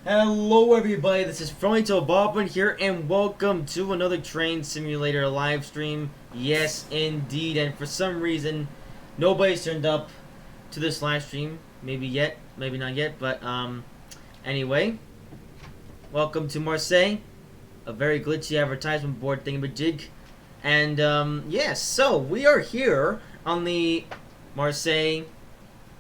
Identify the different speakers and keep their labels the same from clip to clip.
Speaker 1: Hello everybody, this is Fronto Bobman here, and welcome to another train simulator live stream. Yes, indeed, and for some reason, nobody's turned up to this live stream. Maybe yet, maybe not yet, but anyway, welcome to Marseille, a very glitchy advertisement board thingamajig. And yes, so we are here on the Marseille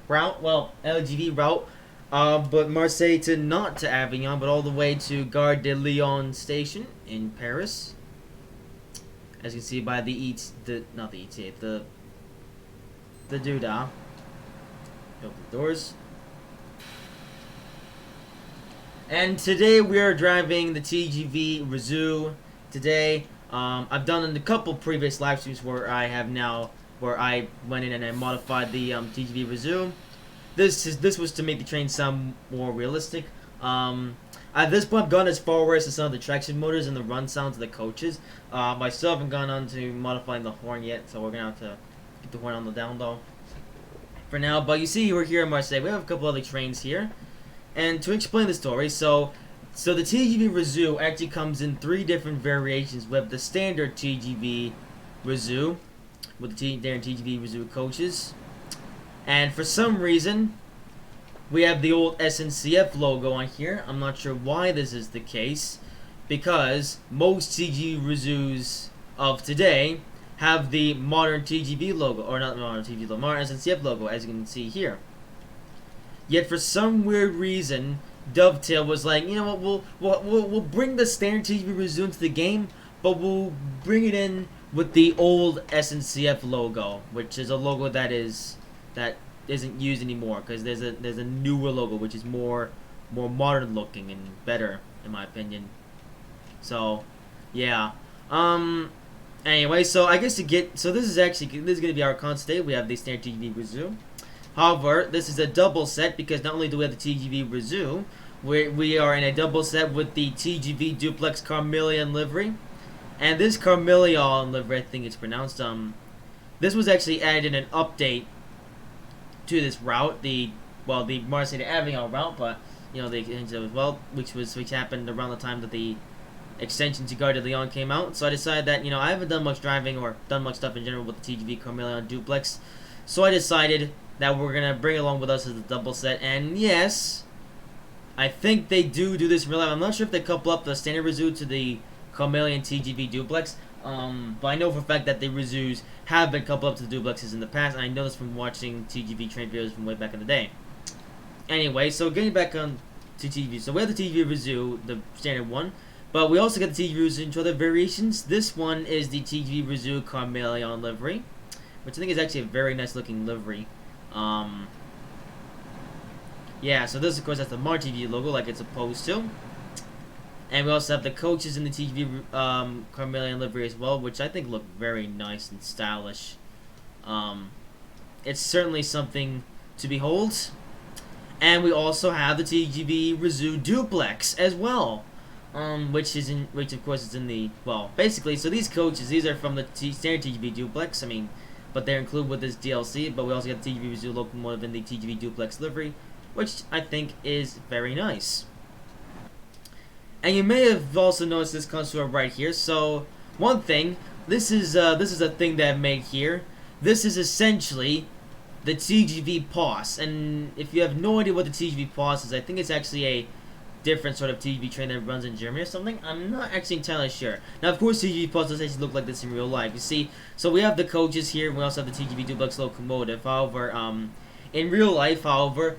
Speaker 1: route, well, LGV route, but Marseille to not to Avignon, but all the way to Gare de Lyon station in Paris. As you can see by the not the ETA, the doodah. Open the doors. And today we are driving the TGV Réseau. Today, I've done a couple previous live streams where I went in and I modified the TGV Réseau. This was to make the train sound more realistic. At this point, I've gone as far as to some of the traction motors and the run sounds of the coaches. I still haven't gone on to modifying the horn yet, so we're gonna have to get the horn on the down low for now. But you see, we're here in Marseille. We have a couple other trains here. And to explain the story, so the TGV Réseau actually comes in 3 different variations. We have the standard TGV Réseau with the TGV Réseau coaches, and for some reason we have the old SNCF logo on here. I'm not sure why this is the case, because most TGV Réseaus of today have the modern TGV logo, or not modern TGV logo, modern SNCF logo, as you can see here. Yet for some weird reason, Dovetail was like, you know what, we'll bring the standard TGV Réseau into the game, but we'll bring it in with the old SNCF logo, which is a logo that isn't used anymore, because there's a newer logo which is more modern looking and better, in my opinion. So yeah. Anyway, so I guess this is gonna be our con today. We have the standard TGV Réseau. However, this is a double set, because not only do we have the TGV Réseau, we are in a double set with the TGV Duplex Carmelian livery. And this Carmelian livery, I think it's pronounced, this was actually added in an update to this route, the Marseille to Avignon route, but, you know, which happened around the time that the extension to Gare de Lyon came out. So I decided that, you know, I haven't done much driving or done much stuff in general with the TGV Carmelian Duplex. So I decided that we're gonna bring along with us as a double set, and yes, I think they do this in real life. I'm not sure if they couple up the standard Réseau to the Carmelian TGV Duplex, but I know for a fact that the Réseaus have been coupled up to the duplexes in the past, and I know this from watching TGV train videos from way back in the day. Anyway, so getting back on to TGV, so we have the TGV Réseau, the standard one, but we also got the TGV Réseau into other variations. This one is the TGV Réseau Carmelian livery, which I think is actually a very nice looking livery. Yeah, so this of course has the Mar TGV logo like it's supposed to. And we also have the coaches in the TGV Carmelian livery as well, which I think look very nice and stylish. It's certainly something to behold. And we also have the TGV Réseau Duplex as well. Which of course is in the, well, basically, so these coaches, these are from the standard TGV Duplex, I mean, but they're included with this DLC, but we also got the TGV Réseau locomotive in the TGV Duplex livery, which I think is very nice. And you may have also noticed this contour right here. So one thing, this is a thing that I made here. This is essentially the TGV POS, and if you have no idea what the TGV POS is, I think it's actually a different sort of TGV train that runs in Germany or something. I'm not actually entirely sure. Now, of course, TGV POS does actually look like this in real life. You see, so we have the coaches here, and we also have the TGV Duplex locomotive. However, in real life, however,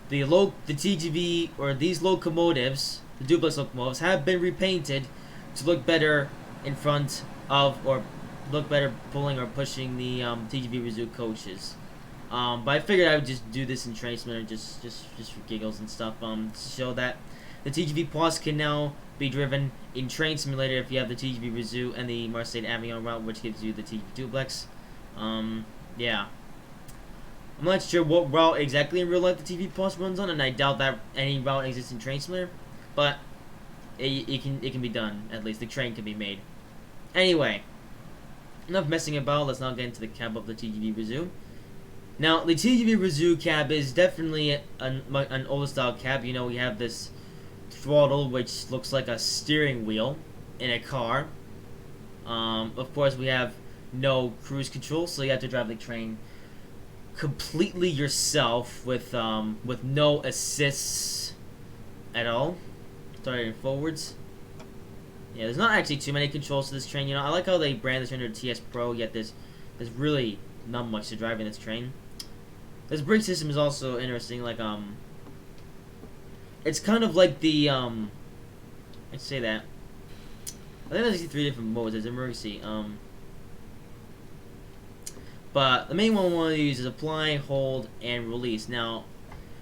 Speaker 1: the TGV, or these locomotives, the Duplex locomotives, have been repainted to look better in front of, or look better pulling or pushing the TGV Réseau coaches. But I figured I would just do this in Train Simulator just for giggles and stuff, to show that the TGV POS can now be driven in Train Simulator if you have the TGV Réseau and the Marseille to Avignon route, which gives you the TGV Duplex. Yeah. I'm not sure what route exactly in real life the TGV POS runs on, and I doubt that any route exists in Train Simulator, but it can be done, at least. The train can be made. Anyway, enough messing about, let's now get into the cab of the TGV Réseau. Now, the TGV Réseau cab is definitely an older style cab. You know, we have this throttle, which looks like a steering wheel in a car. Of course, we have no cruise control, so you have to drive the train completely yourself with no assists at all. Starting forwards. Yeah, there's not actually too many controls to this train. You know, I like how they brand this under TS Pro, yet there's really not much to drive in this train. This brake system is also interesting. Like it's kind of like the I'd say that. I think there's 3 different modes. There's emergency. But the main one we want to use is apply, hold, and release. Now,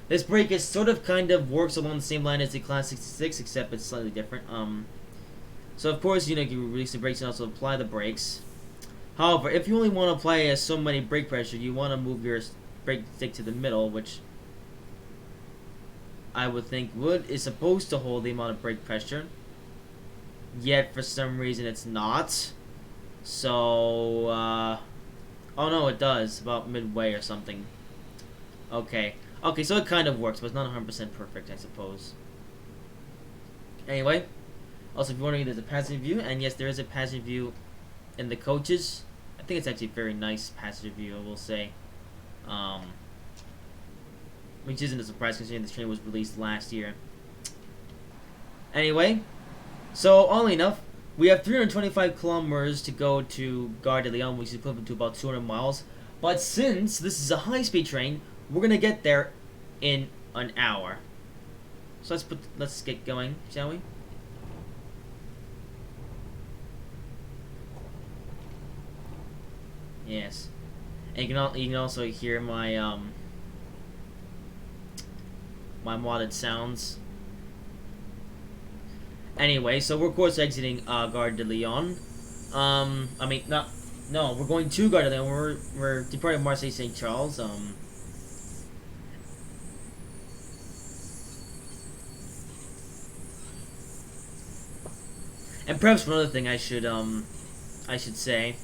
Speaker 1: this brake is sort of kind of works along the same line as the Class 66, except it's slightly different. So of course, you know, you release the brakes and also apply the brakes. However, if you only want to apply so many brake pressure, you want to move your brake stick to the middle, which I would think is supposed to hold the amount of brake pressure. Yet for some reason it's not. So oh no, it does, about midway or something. Okay, so it kind of works, but it's not 100% perfect, I suppose. Anyway, also if you're wondering, there's a passenger view, and yes, there is a passenger view in the coaches. I think it's actually a very nice passenger view, I will say. Which isn't a surprise considering this train was released last year. Anyway, so oddly enough, we have 325 kilometers to go to Gare de Lyon, which is equivalent to about 200 miles. But since this is a high-speed train, we're gonna get there in an hour. So let's get going, shall we? Yes, and you can also hear my my modded sounds. Anyway, so we're of course exiting Gare de Lyon. I mean, no, we're going to Gare de Lyon. We're departing Marseille St. Charles. And perhaps one other thing I should say.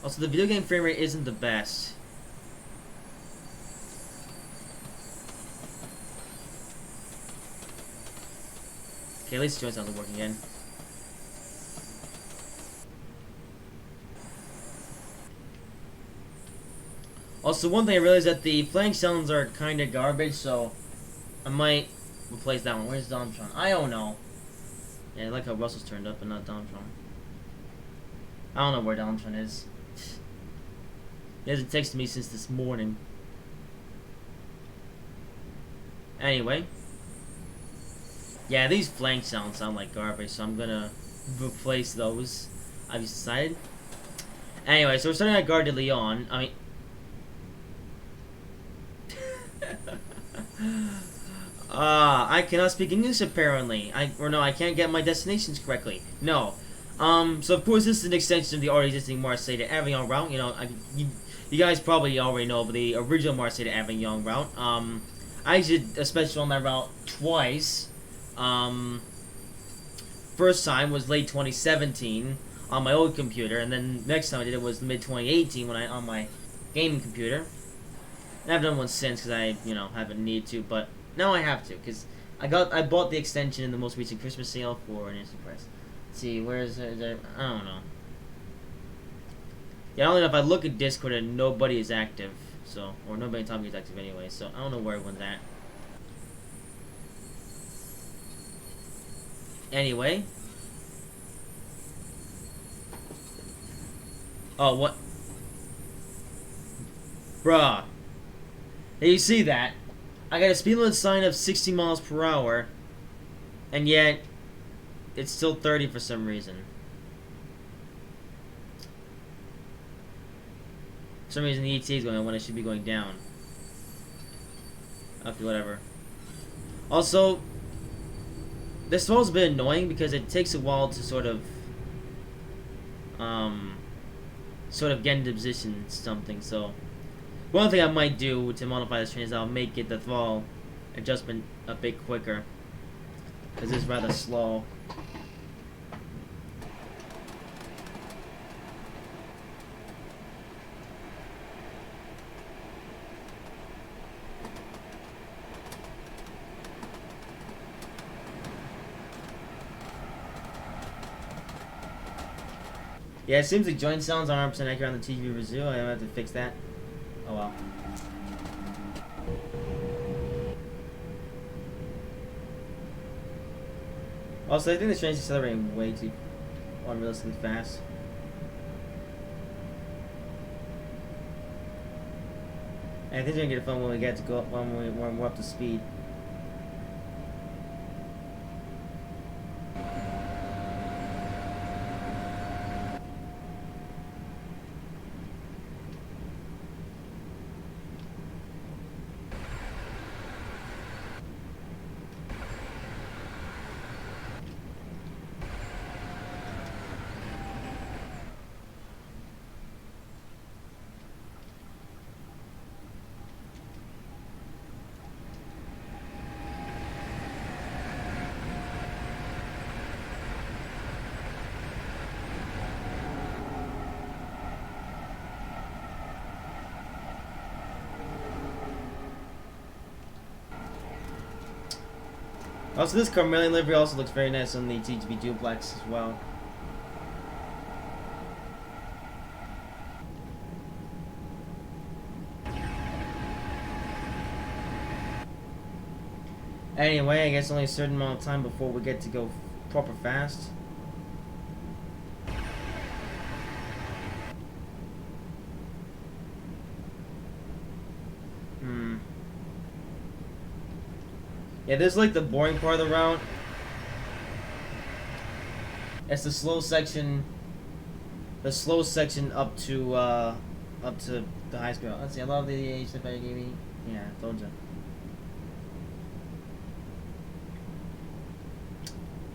Speaker 1: Also, the video game frame rate isn't the best. Okay, at least the joint sounds are working again. Also, one thing I realized that the flank sounds are kind of garbage, so I might replace that one. Where's Domtron? I don't know. Yeah, I like how Russell's turned up and not Domtron. I don't know where Domtron is. He hasn't texted me since this morning. Anyway. Yeah, these flank sounds sound like garbage, so I'm gonna replace those. I've decided. Anyway, so we're starting at Gare de Lyon. I mean... I cannot speak English apparently. I can't get my destinations correctly. No. So of course this is an extension of the already existing Marseille to Avignon route. You know, you guys probably already know the original Marseille to Avignon route. I did a special on that route twice. First time was late 2017 on my old computer, and then next time I did it was mid 2018 when on my gaming computer. And I've done one since because I, haven't needed to, but now I have to because I bought the extension in the most recent Christmas sale for an instant price. Let's see, where is it? I don't know. Yeah, I don't know if I look at Discord and nobody is active, so or nobody in Tom is active anyway, so I don't know where everyone's at. Anyway. Oh, what? Bruh. Hey, you see that? I got a speed limit sign of 60 miles per hour, and yet it's still 30 for some reason. For some reason the ETA is going up when it should be going down. Okay, whatever. Also, this stall's a bit annoying because it takes a while to sort of get into position something, so one thing I might do to modify this train is I'll make the throttle adjustment a bit quicker because it's rather slow. Yeah, it seems the joint sounds aren't 100% accurate on the TGV Réseau. I have to fix that. Oh well. Also, I think the train's accelerating way too unrealistically fast. And I think we're gonna get fun when we get to go up when we're up to speed. Also, this Carmelian livery also looks very nice on the TGV duplex as well. Anyway, I guess only a certain amount of time before we get to go proper fast. Yeah, this is like the boring part of the route. It's the slow section. The slow section up to the high speed. Let's see. I love the age that you gave me. Yeah, I told you.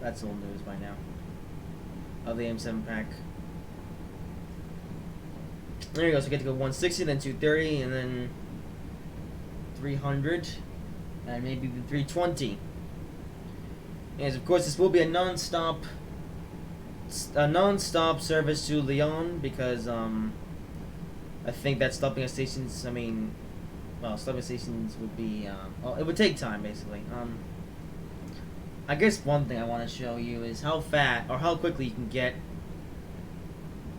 Speaker 1: That's old news by now. Of the M7 pack. There you go. So we get to go 160, then 230, and then 300. And maybe the 320. And of course, this will be a non-stop service to Lyon because I think that stopping at stations. I mean, well, stopping stations would be well, it would take time basically. I guess one thing I want to show you is how fast or how quickly you can get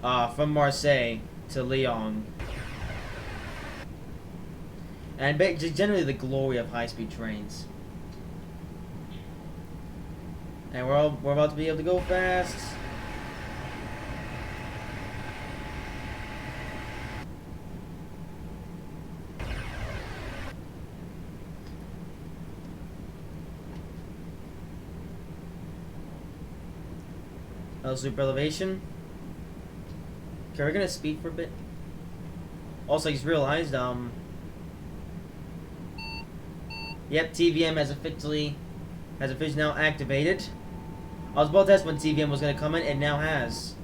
Speaker 1: from Marseille to Lyon. And generally the glory of high-speed trains. And we're about to be able to go fast. Super elevation. Okay, we're gonna speed for a bit. Also, I just realized, yep, TVM has officially now activated. I was about to ask when TVM was gonna come in, and now has.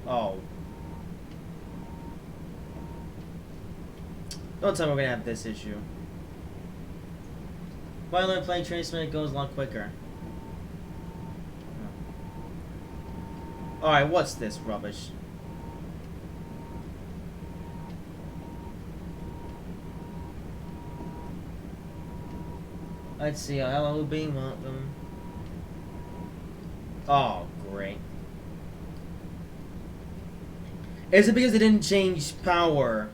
Speaker 1: Oh. Don't tell me we're gonna have this issue. Finally, playing Train it goes a lot quicker. Alright, what's this rubbish? Let's see, hello, being welcome. Oh, great. Is it because they didn't change power?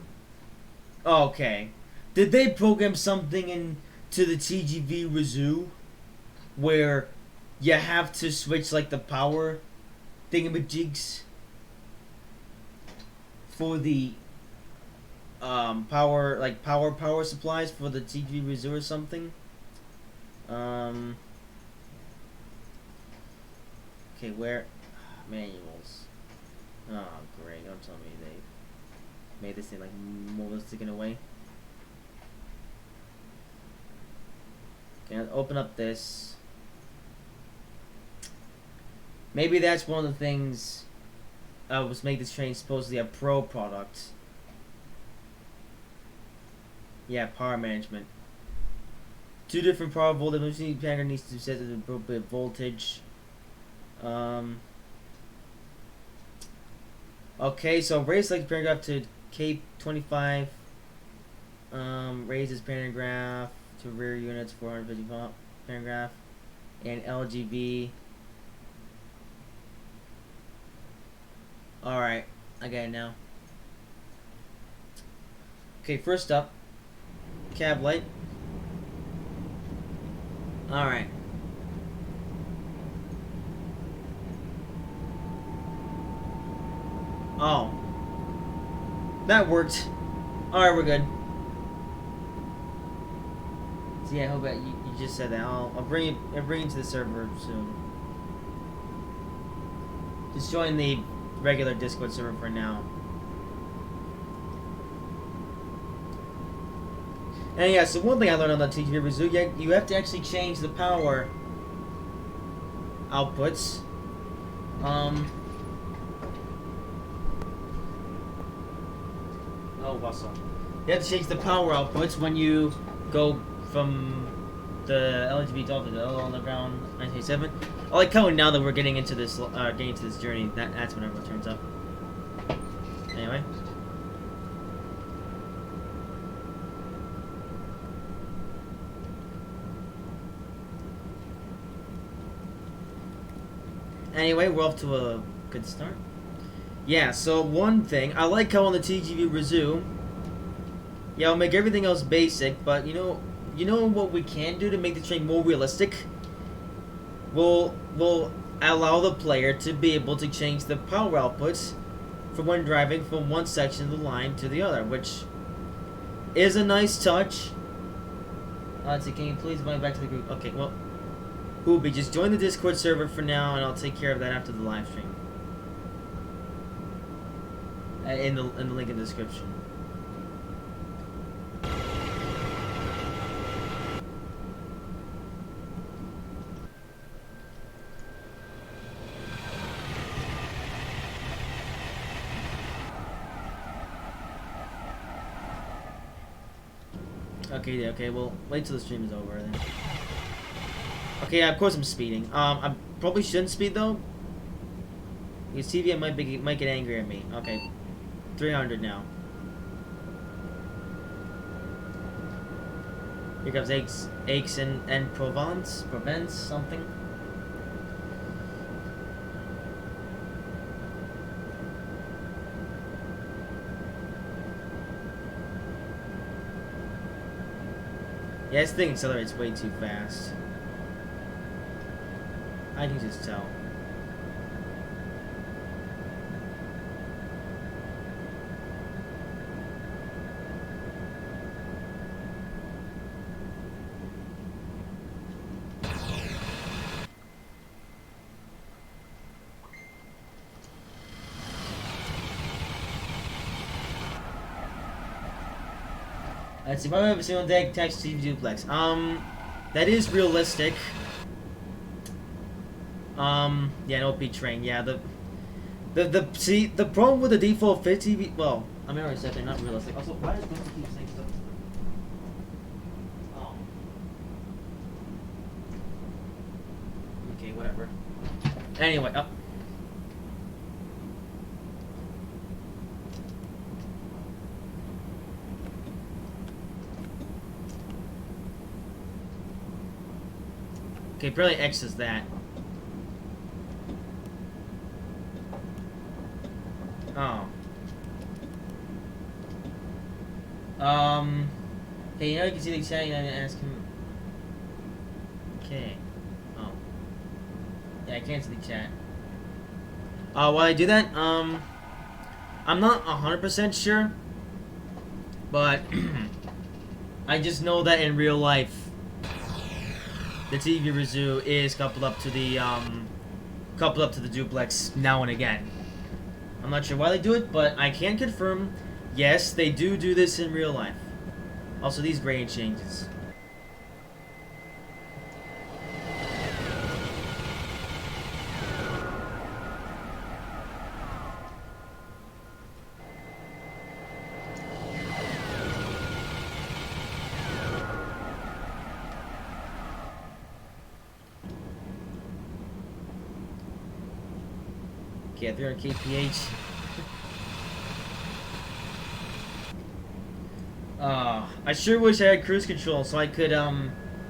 Speaker 1: Okay. Did they program something into the TGV Réseau where you have to switch like the power thingamajigs for the power supplies for the TGV Réseau or something? Okay, where manuals? Oh, great! Don't tell me they made this thing like realistic in a way. Okay, I'll open up this. Maybe that's one of the things was make this train supposedly a pro product. Yeah, power management. 2 different power voltage. The machine packer needs to set the appropriate voltage. Okay, so raise selected paragraph to K25. Raises paragraph to rear units 450 paragraph. And LGV. Alright, I got it now. Okay, first up, cab light. Alright. Oh. That worked. Alright, we're good. So yeah, I hope that you just said that. I'll bring it to the server soon. Just join the regular Discord server for now. And yeah, so one thing I learned on the TGV Réseau, you have to actually change the power outputs. Oh, awesome. You have to change the power outputs when you go from the LGV Dolphin to the Underground 987. I like how now that we're getting into this journey, that's when everyone turns up. Anyway. Anyway, we're off to a good start. Yeah, so one thing, I like how on the TGV Réseau, yeah, I'll make everything else basic, but you know what we can do to make the train more realistic? We'll allow the player to be able to change the power outputs for when driving from one section of the line to the other, which is a nice touch. Let's see, can you please invite back to the group? Okay, well, Hoobie, just join the Discord server for now, and I'll take care of that after the live stream. In the link in the description. Okay, well, wait till the stream is over then. Okay, yeah, of course I'm speeding. I probably shouldn't speed though. Because TVA might get angry at me. Okay, 300 now. Here comes Aix and Provence, something. Yeah, this thing accelerates way too fast. I can just tell. Let's see, if I have a single deck text TV duplex. That is realistic. Yeah, no P train. Yeah, the problem with the default fit TV. Well, I mean, I already said they're not realistic. Also, why does it keep saying stuff? Oh. Okay, whatever. Anyway, up. Okay, barely X is that. Oh. Okay, you know you can see the chat and ask him. Okay. Oh. Yeah, I can't see the chat. While I do that, I'm not 100% sure, but I just know that in real life, the TGV Réseau is coupled up to the duplex now and again. I'm not sure why they do it, but I can confirm, yes, they do this in real life. Also, these grade changes. Okay, 300 kph. I sure wish I had cruise control so I could,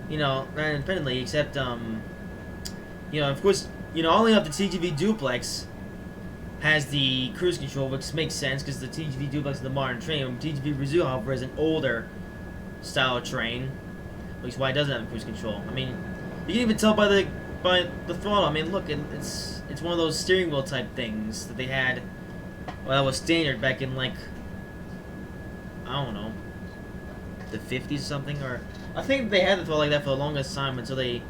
Speaker 1: you know, run independently, except, you know, of course, you know, only up the TGV duplex has the cruise control, which makes sense because the TGV duplex is the modern train. TGV Réseau, however, is an older style train, which is why it doesn't have cruise control. I mean, you can even tell by the throttle. I mean, look, it's one of those steering wheel type things that they had. Well, that was standard back in like I don't know, the 50s or something, or I think they had it for like that for the longest time until they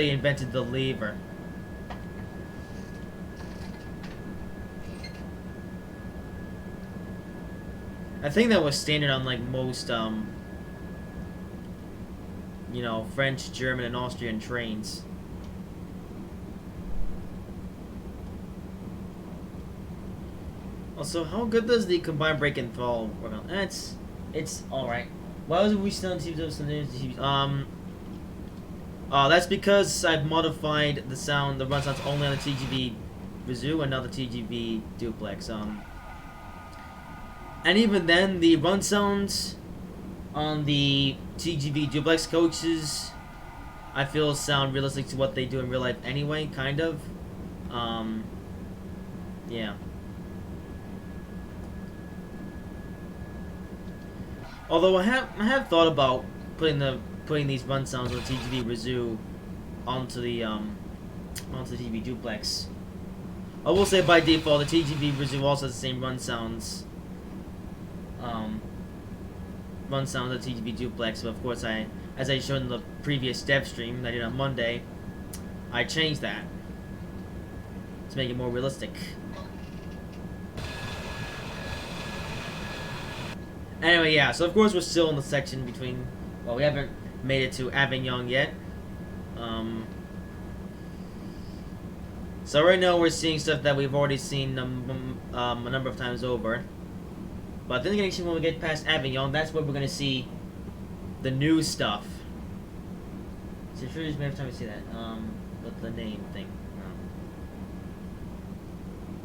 Speaker 1: invented the lever. I think that was standard on like most you know, French, German, and Austrian trains. Also, how good does the combined brake and throttle work on? It's alright. Why was we still on TGV? That's because I've modified the sound, the run sounds only on the TGV Réseau and not the TGV Duplex. And even then, the run sounds on the TGV Duplex coaches, I feel, sound realistic to what they do in real life anyway, kind of. Yeah. Although I have thought about putting these run sounds on the TGV Réseau onto the TGV Duplex. I will say by default the TGV Réseau also has the same run sounds. Run sounds of the TGV Duplex, but of course as I showed in the previous dev stream that I did on Monday, I changed that to make it more realistic. Anyway, yeah, so of course we're still in the section between, well, we haven't made it to Avignon yet. So right now we're seeing stuff that we've already seen a number of times over. But then again, when we get past Avignon, that's where we're going to see the new stuff. So sure there's every time we see that, with the name thing.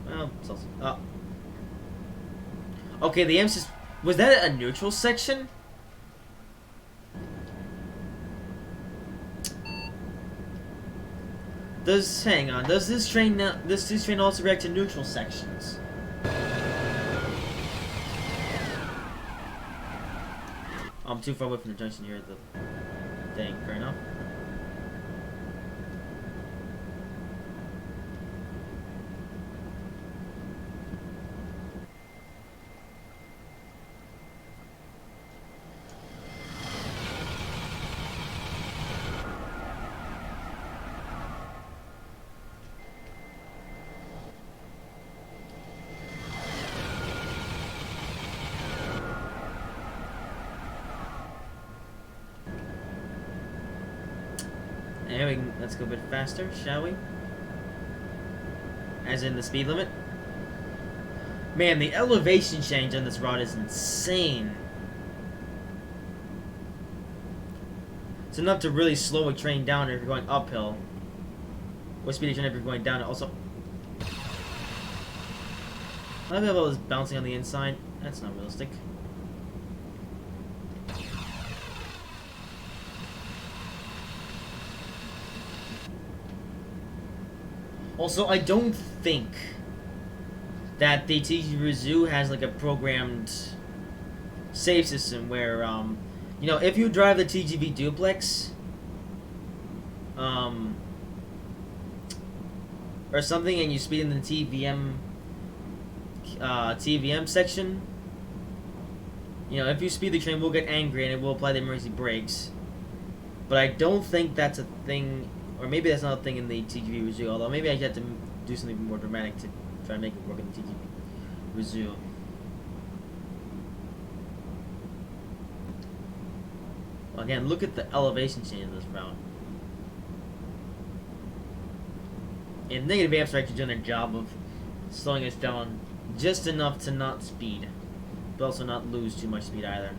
Speaker 1: Well, it's also, okay, the emphasis. Was that a neutral section? Hang on, does this train also react to neutral sections? I'm too far away from the junction here, the thing, fair enough. Anyway, let's go a bit faster, shall we? As in the speed limit. Man, the elevation change on this route is insane. It's enough to really slow a train down if you're going uphill. Or speed a train if you're going down. Also, I love all this bouncing on the inside. That's not realistic. Also, I don't think that the TGV Réseau has like a programmed save system where, you know, if you drive the TGV Duplex, or something, and you speed in the TVM section, you know, if you speed, the train will get angry and it will apply the emergency brakes. But I don't think that's a thing. Or maybe that's not a thing in the TGV Réseau, although maybe I have to do something more dramatic to try to make it work in the TGV Réseau. Well, again, look at the elevation change in this route. And negative amps are actually doing their job of slowing us down just enough to not speed, but also not lose too much speed either.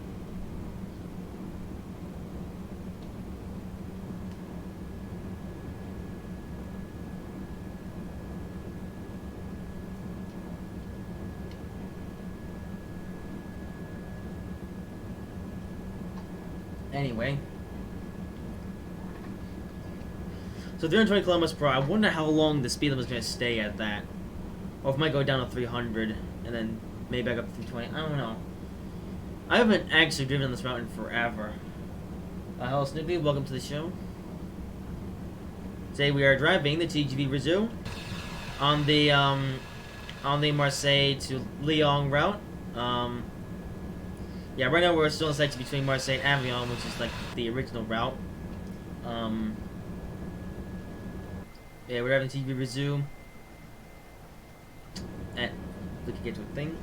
Speaker 1: Anyway, so 320 kilometers per hour. I wonder how long the speed limit is going to stay at that, or if it might go down to 300 and then maybe back up to 320. I don't know. I haven't actually driven on this route in forever. Hello, Snoopy. Welcome to the show. Today we are driving the TGV Réseau on the Marseille to Lyon route. Yeah, right now we're still in the section between Marseille and Avignon, which is like the original route. Yeah, we're having TGV Réseau. And we can get to a thing.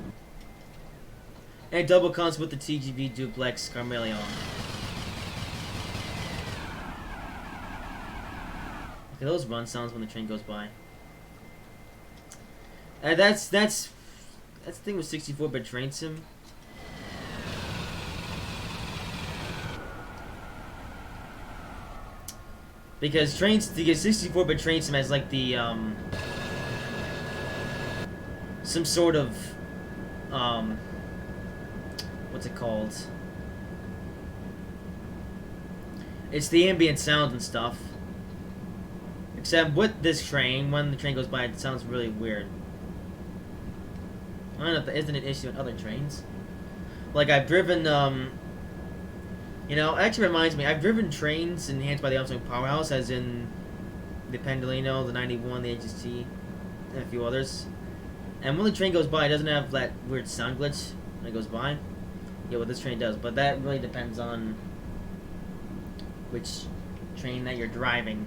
Speaker 1: And double comes with the TGV Duplex Carmelion. Okay, those run sounds when the train goes by. That's the thing with 64-bit train sim. Because 64-bit train sim has like the some sort of what's it called? It's the ambient sound and stuff. Except with this train, when the train goes by, it sounds really weird. I don't know if that isn't an issue in other trains. Like, I've driven, you know, it actually reminds me, I've driven trains enhanced by the Armstrong Powerhouse, as in the Pendolino, the 91, the HST, and a few others. And when the train goes by, it doesn't have that weird sound glitch when it goes by. Yeah, what this train does, but that really depends on which train that you're driving.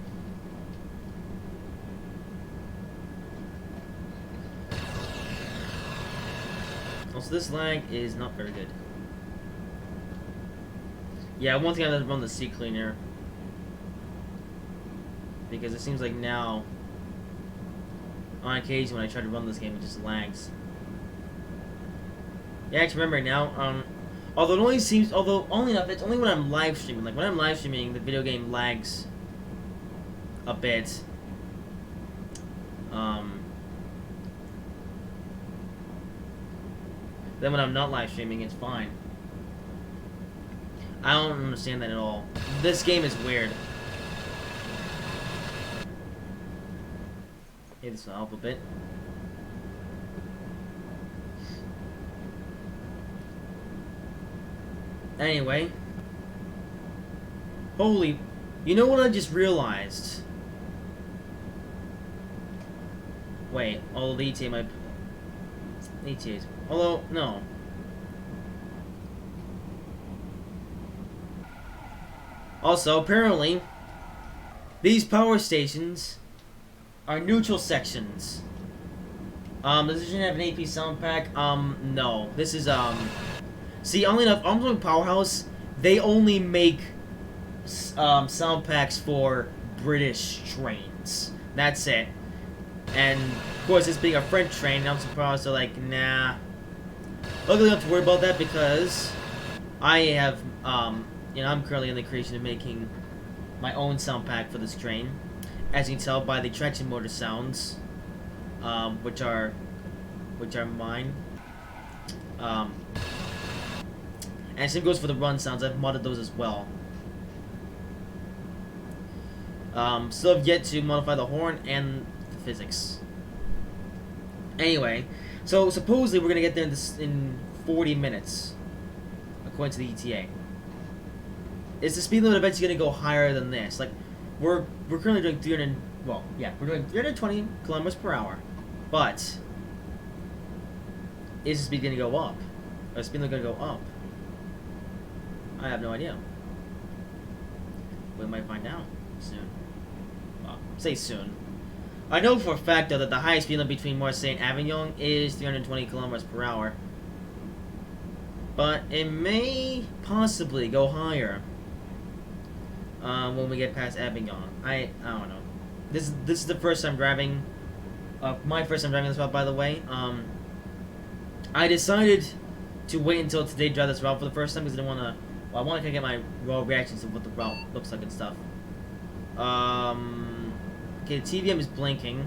Speaker 1: Also, this lag is not very good. Yeah, one thing I have to run the seat cleaner, because it seems like now, on occasion when I try to run this game, it just lags. Yeah, actually remember now, although only enough, it's only when I'm live streaming. Like when I'm live streaming, the video game lags a bit. Then when I'm not live streaming, it's fine. I don't understand that at all. This game is weird. Hey, this will help a bit. Anyway. Holy... You know what I just realized? Wait, although the ETA might... ETA's... Although, no. Also, apparently, these power stations are neutral sections. Does this have an AP sound pack? No. This is, See, only enough, Armstrong Powerhouse, they only make, sound packs for British trains. That's it. And, of course, this being a French train, I'm surprised they're like, nah. Luckily, I don't have to worry about that because I have, you know, I'm currently in the creation of making my own sound pack for this train. As you can tell by the traction motor sounds, which are mine. And same goes for the run sounds. I've modded those as well. Still have yet to modify the horn and the physics. Anyway, so supposedly we're gonna get there in 40 minutes, according to the ETA. Is the speed limit eventually gonna go higher than this? Like, we're currently doing 300. Well, yeah, we're doing 320 kilometers per hour, but is the speed gonna go up? Or is the speed limit gonna go up? I have no idea. We might find out soon. Well, say soon. I know for a fact, though, that the highest speed limit between Marseille and Avignon is 320 kilometers per hour. But it may possibly go higher when we get past Avignon. I don't know. This is the first time driving. My first time driving this route, by the way. I decided to wait until today to drive this route for the first time because I didn't want to. Well, I want to get my raw reactions of what the route looks like and stuff. Okay, the TVM is blinking.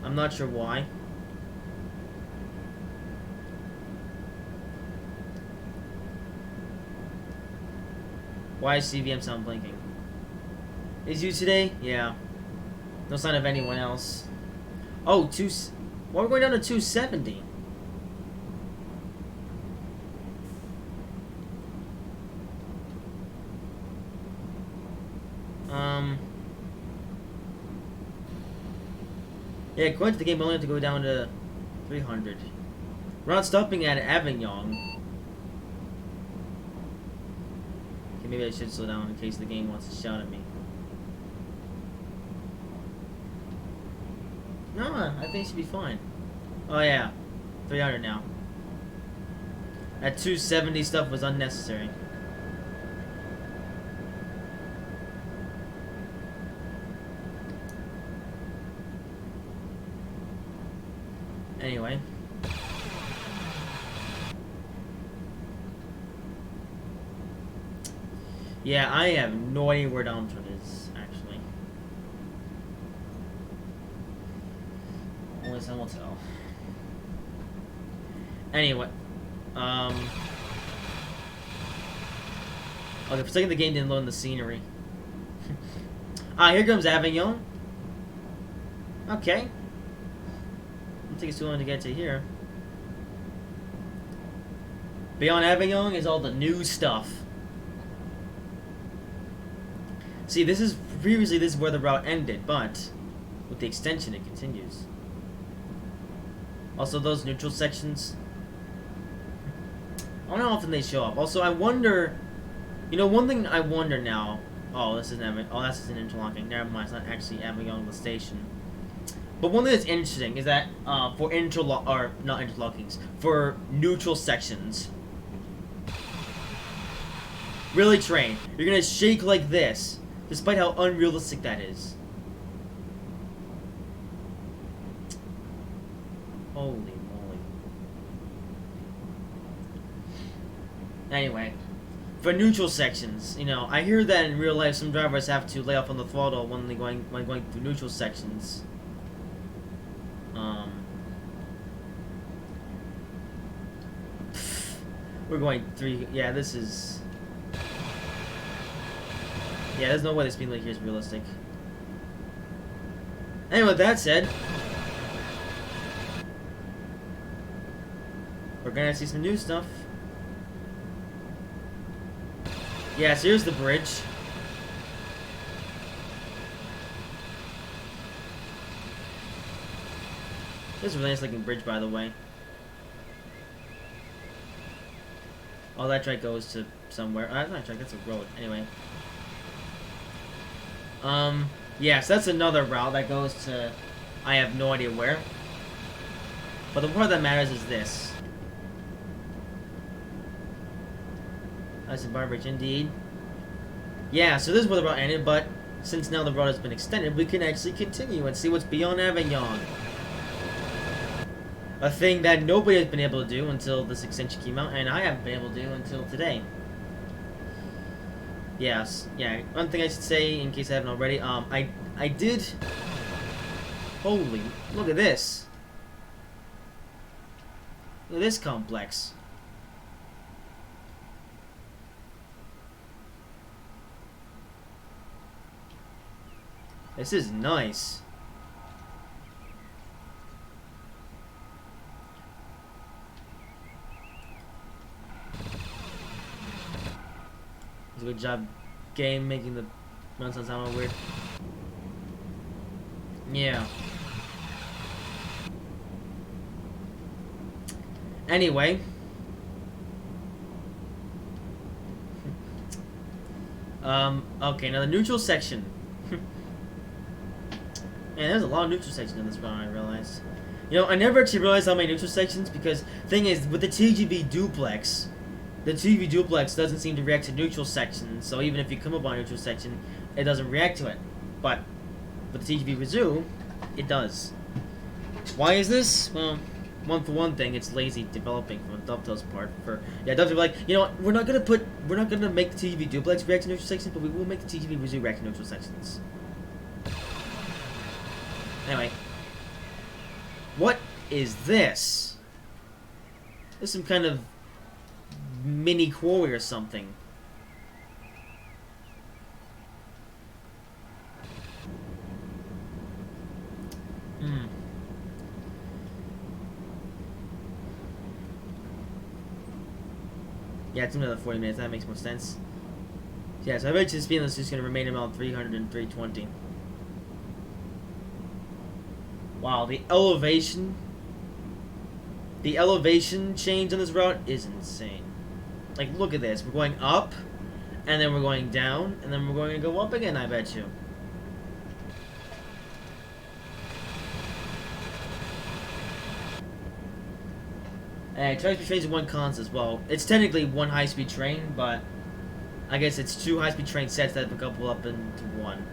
Speaker 1: I'm not sure why. Why is CVM sound blinking? Is you today? Yeah. No sign of anyone else. Oh, why are we going down to 270? Yeah, according to the game, we only have to go down to 300. We're not stopping at Avignon. Maybe I should slow down in case the game wants to shout at me. No, I think it should be fine. Oh yeah, 300 now. That 270 stuff was unnecessary. Anyway. Yeah, I have no idea where Downturn is, actually. Only time will tell. Anyway. Okay, for a second the game didn't load in the scenery. Here comes Avignon. Okay. Don't think it's too long to get to here. Beyond Avignon is all the new stuff. See, this is where the route ended, but with the extension it continues. Also, those neutral sections. I don't know how often they show up. Also, I wonder. You know, one thing I wonder now. Oh, this isn't Avignon. Oh, that's just an interlocking. Never mind, it's not actually Avignon the station. But one thing that's interesting is that for not interlockings, for neutral sections. Really, train, you're gonna shake like this, despite how unrealistic that is. Holy moly. Anyway, for neutral sections, you know, I hear that in real life some drivers have to lay off on the throttle when going through neutral sections. We're going 3. Yeah, this is. Yeah, there's no way the speed limit here is realistic. Anyway, with that said, we're gonna see some new stuff. Yeah, so here's the bridge. This is a really nice looking bridge, by the way. Oh, that track goes to somewhere. That's not a track, that's a road. Anyway. Yes, that's another route that goes to I have no idea where. But the part that matters is this. That's a bar bridge indeed. Yeah, so this is where the route ended, but since now the route has been extended, we can actually continue and see what's beyond Avignon. A thing that nobody has been able to do until this extension came out, and I haven't been able to do until today. Yes, yeah, one thing I should say, in case I haven't already, I did... Holy, look at this. Look at this complex. This is nice. It's a good job game making the nonsense sound all weird. Yeah. Anyway. Okay, now the neutral section. Man, there's a lot of neutral sections in this round, I realized. You know, I never actually realized how many neutral sections, because thing is, with the TGV duplex, the TGV duplex doesn't seem to react to neutral sections, so even if you come up on a neutral section, it doesn't react to it. But with the TGV Réseau, it does. Why is this? Well, one thing, it's lazy developing from Dovetail's part. Dovetail like, you know what, we're not gonna make the TGV duplex react to neutral sections, but we will make the TGV Réseau react to neutral sections. Anyway, what is this? This is some kind of mini quarry or something. Yeah, it's another 40 minutes. That makes more sense. Yeah, so I bet you this feeling is just going to remain around 300 and 320. Wow, the elevation change on this route is insane. Like, look at this. We're going up, and then we're going down, and then we're going to go up again, I bet you. And high-speed trains are one constant as well. It's technically one high-speed train, but I guess it's two high-speed train sets that have been coupled up into one.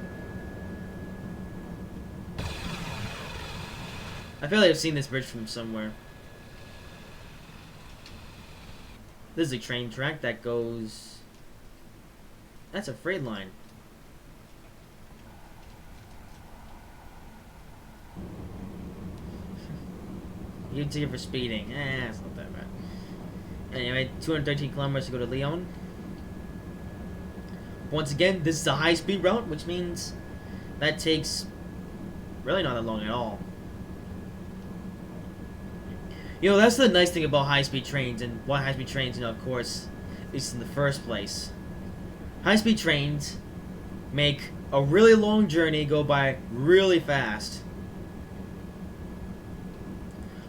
Speaker 1: I feel like I've seen this bridge from somewhere. This is a train track that goes... That's a freight line. You can take it for speeding. It's not that bad. Anyway, 213 kilometers to go to Lyon. Once again, this is a high-speed route, which means that takes really not that long at all. You know, that's the nice thing about high-speed trains, and why high-speed trains, you know, of course, is in the first place. High-speed trains make a really long journey go by really fast.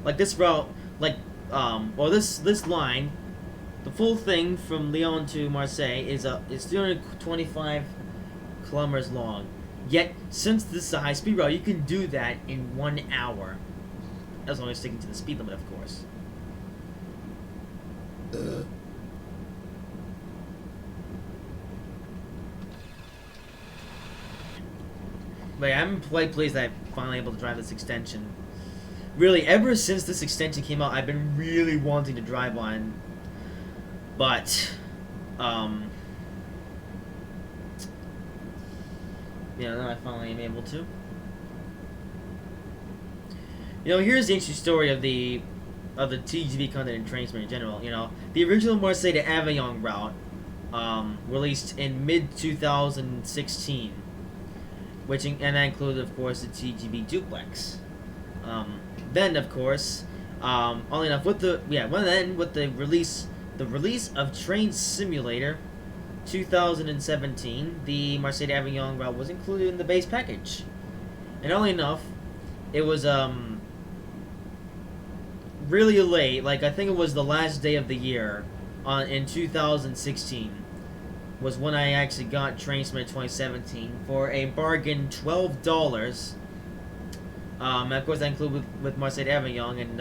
Speaker 1: Like this route, well, this line, the full thing from Lyon to Marseille is 325 kilometers long. Yet, since this is a high-speed route, you can do that in 1 hour, as long as sticking to the speed limit, of course. But yeah, I'm quite pleased that I'm finally able to drive this extension. Really, ever since this extension came out, I've been really wanting to drive one. But, yeah, now I finally am able to. You know, here's the interesting story of the TGV content and trains in general. You know, the original Marseille to Avignon route, released in mid-2016, and that included, of course, the TGV duplex. Then, of course, only enough with the release of Train Simulator 2017, the Marseille to Avignon route was included in the base package. And only enough, it was really late. Like, I think it was the last day of the year, in 2016, was when I actually got Train Simulator 2017 for a bargain $12. And of course, that included with Marseille to Avignon, and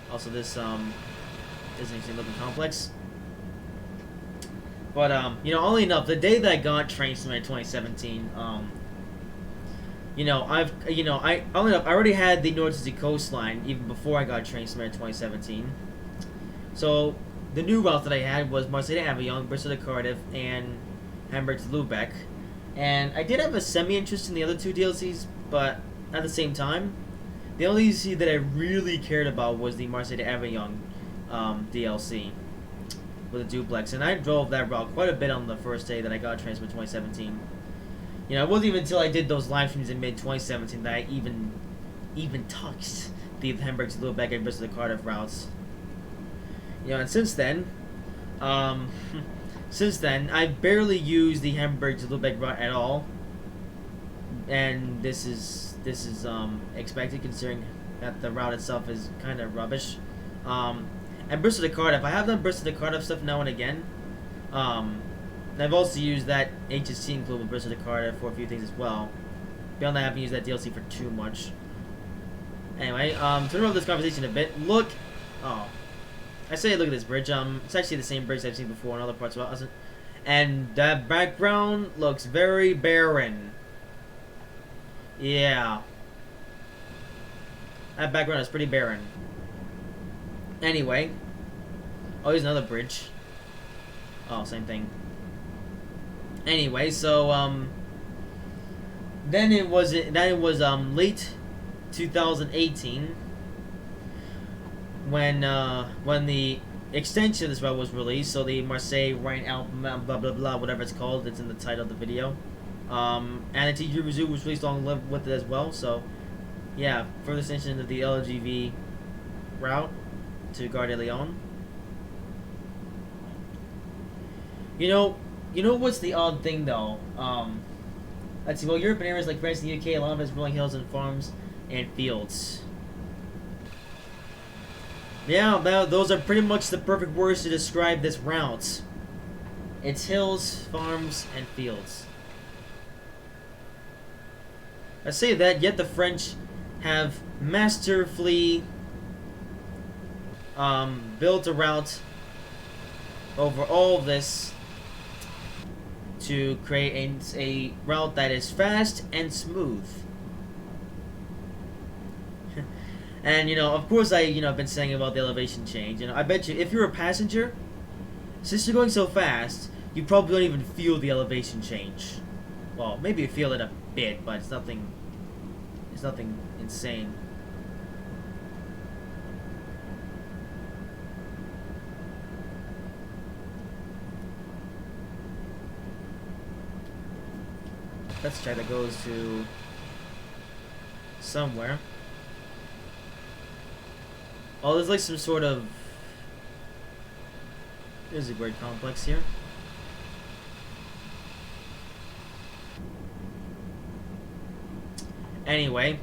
Speaker 1: also this is an interesting looking complex. But you know, only enough, the day that I got Train Simulator 2017, you know, I already had the North Sea coastline even before I got Train Simulator 2017. So the new route that I had was Marseille to Avignon, Bristol to Cardiff, and Hamburg to Lubeck. And I did have a semi-interest in the other two DLCs, but at the same time, the only DLC that I really cared about was the Marseille to Avignon DLC with a duplex. And I drove that route quite a bit on the first day that I got Train Simulator 2017. You know, it wasn't even until I did those live streams in mid-2017 that I even touched the Hamburg to Lubeck and Bristol to Cardiff routes. You know, and since then, I've barely used the Hamburg to Lubeck route at all, and this is expected considering that the route itself is kind of rubbish. And Bristol to Cardiff, I have done Bristol to Cardiff stuff now and again. And I've also used that HSC include with Bristol to Cardiff for a few things as well. Beyond that, I haven't used that DLC for too much. Anyway, to interrupt this conversation a bit, look. Oh. I say look at this bridge. It's actually the same bridge I've seen before in other parts of it. And that background looks very barren. Yeah. That background is pretty barren. Anyway. Oh, here's another bridge. Oh, same thing. Anyway, so then it was late 2018 when the extension of this route was released. So the Marseille Rhône-Alpes blah blah blah, whatever it's called, it's in the title of the video. And the TGV Réseau was released along with it as well. So yeah, further extension of the LGV route to Gare de Lyon. You know what's the odd thing though? Let's see. Well, European areas like France and the UK, a lot of it's rolling hills and farms and fields. Yeah, those are pretty much the perfect words to describe this route. It's hills, farms, and fields. I say that, yet the French have masterfully built a route over all of this to create a route that is fast and smooth. And, you know, of course I've been saying about the elevation change. You know, I bet you if you're a passenger, since you're going so fast, you probably don't even feel the elevation change. Well, maybe you feel it a bit, but it's nothing insane. Let's check. That goes to somewhere. Oh, there's like some sort of... There's a weird complex here. Anyway,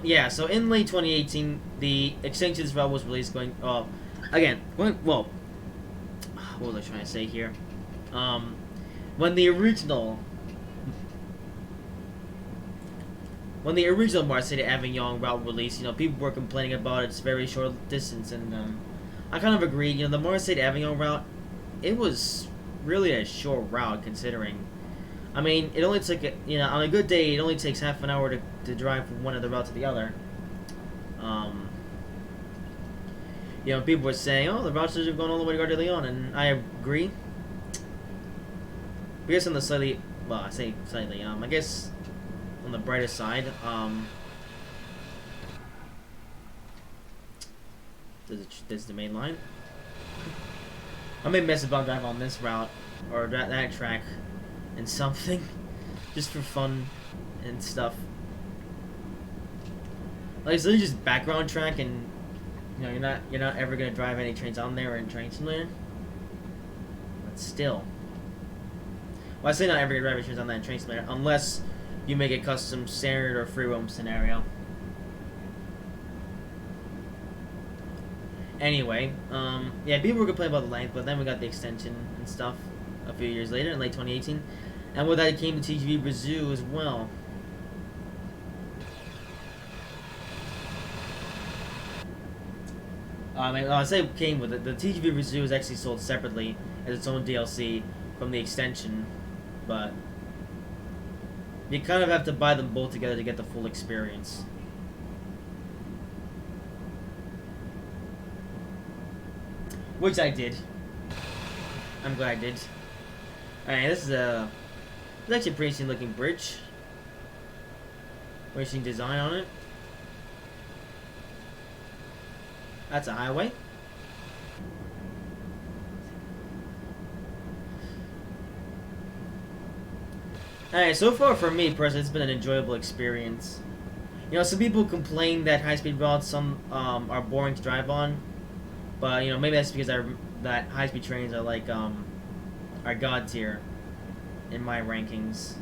Speaker 1: yeah, so in late 2018, the extension to this route was released what was I trying to say here? When the original Marseille-Avignon route released, people were complaining about its very short distance, and I kind of agreed. The Marseille-Avignon route, it was really a short route considering. I mean, it only took, on a good day, it only takes half an hour to drive from one of the route to the other. People were saying, oh, the route should have gone all the way to Gare de Lyon, and I agree. I guess on the slightly, well, I say slightly, I guess on the brighter side, there's the main line. I may mess about drive on this route, or that track, and something, just for fun and stuff. Like, it's literally just background track, and you're not ever gonna drive any trains on there or in Train Simulator. But still, well, I say not ever gonna drive any trains on that in Train Simulator unless you make a custom standard or free roam scenario. Anyway, yeah, people were complaining about the length, but then we got the extension and stuff a few years later in late 2018. And with that came the TGV Réseau as well. I say it came with it. The TGV Réseau is actually sold separately as its own DLC from the extension, but you kind of have to buy them both together to get the full experience. Which I did. I'm glad I did. Alright, this is actually a pretty decent looking bridge. Racing design on it. That's a highway. Alright, so far for me personally, it's been an enjoyable experience. Some people complain that high-speed routes are boring to drive on, but maybe that's because that high-speed trains are like are god tier in my rankings.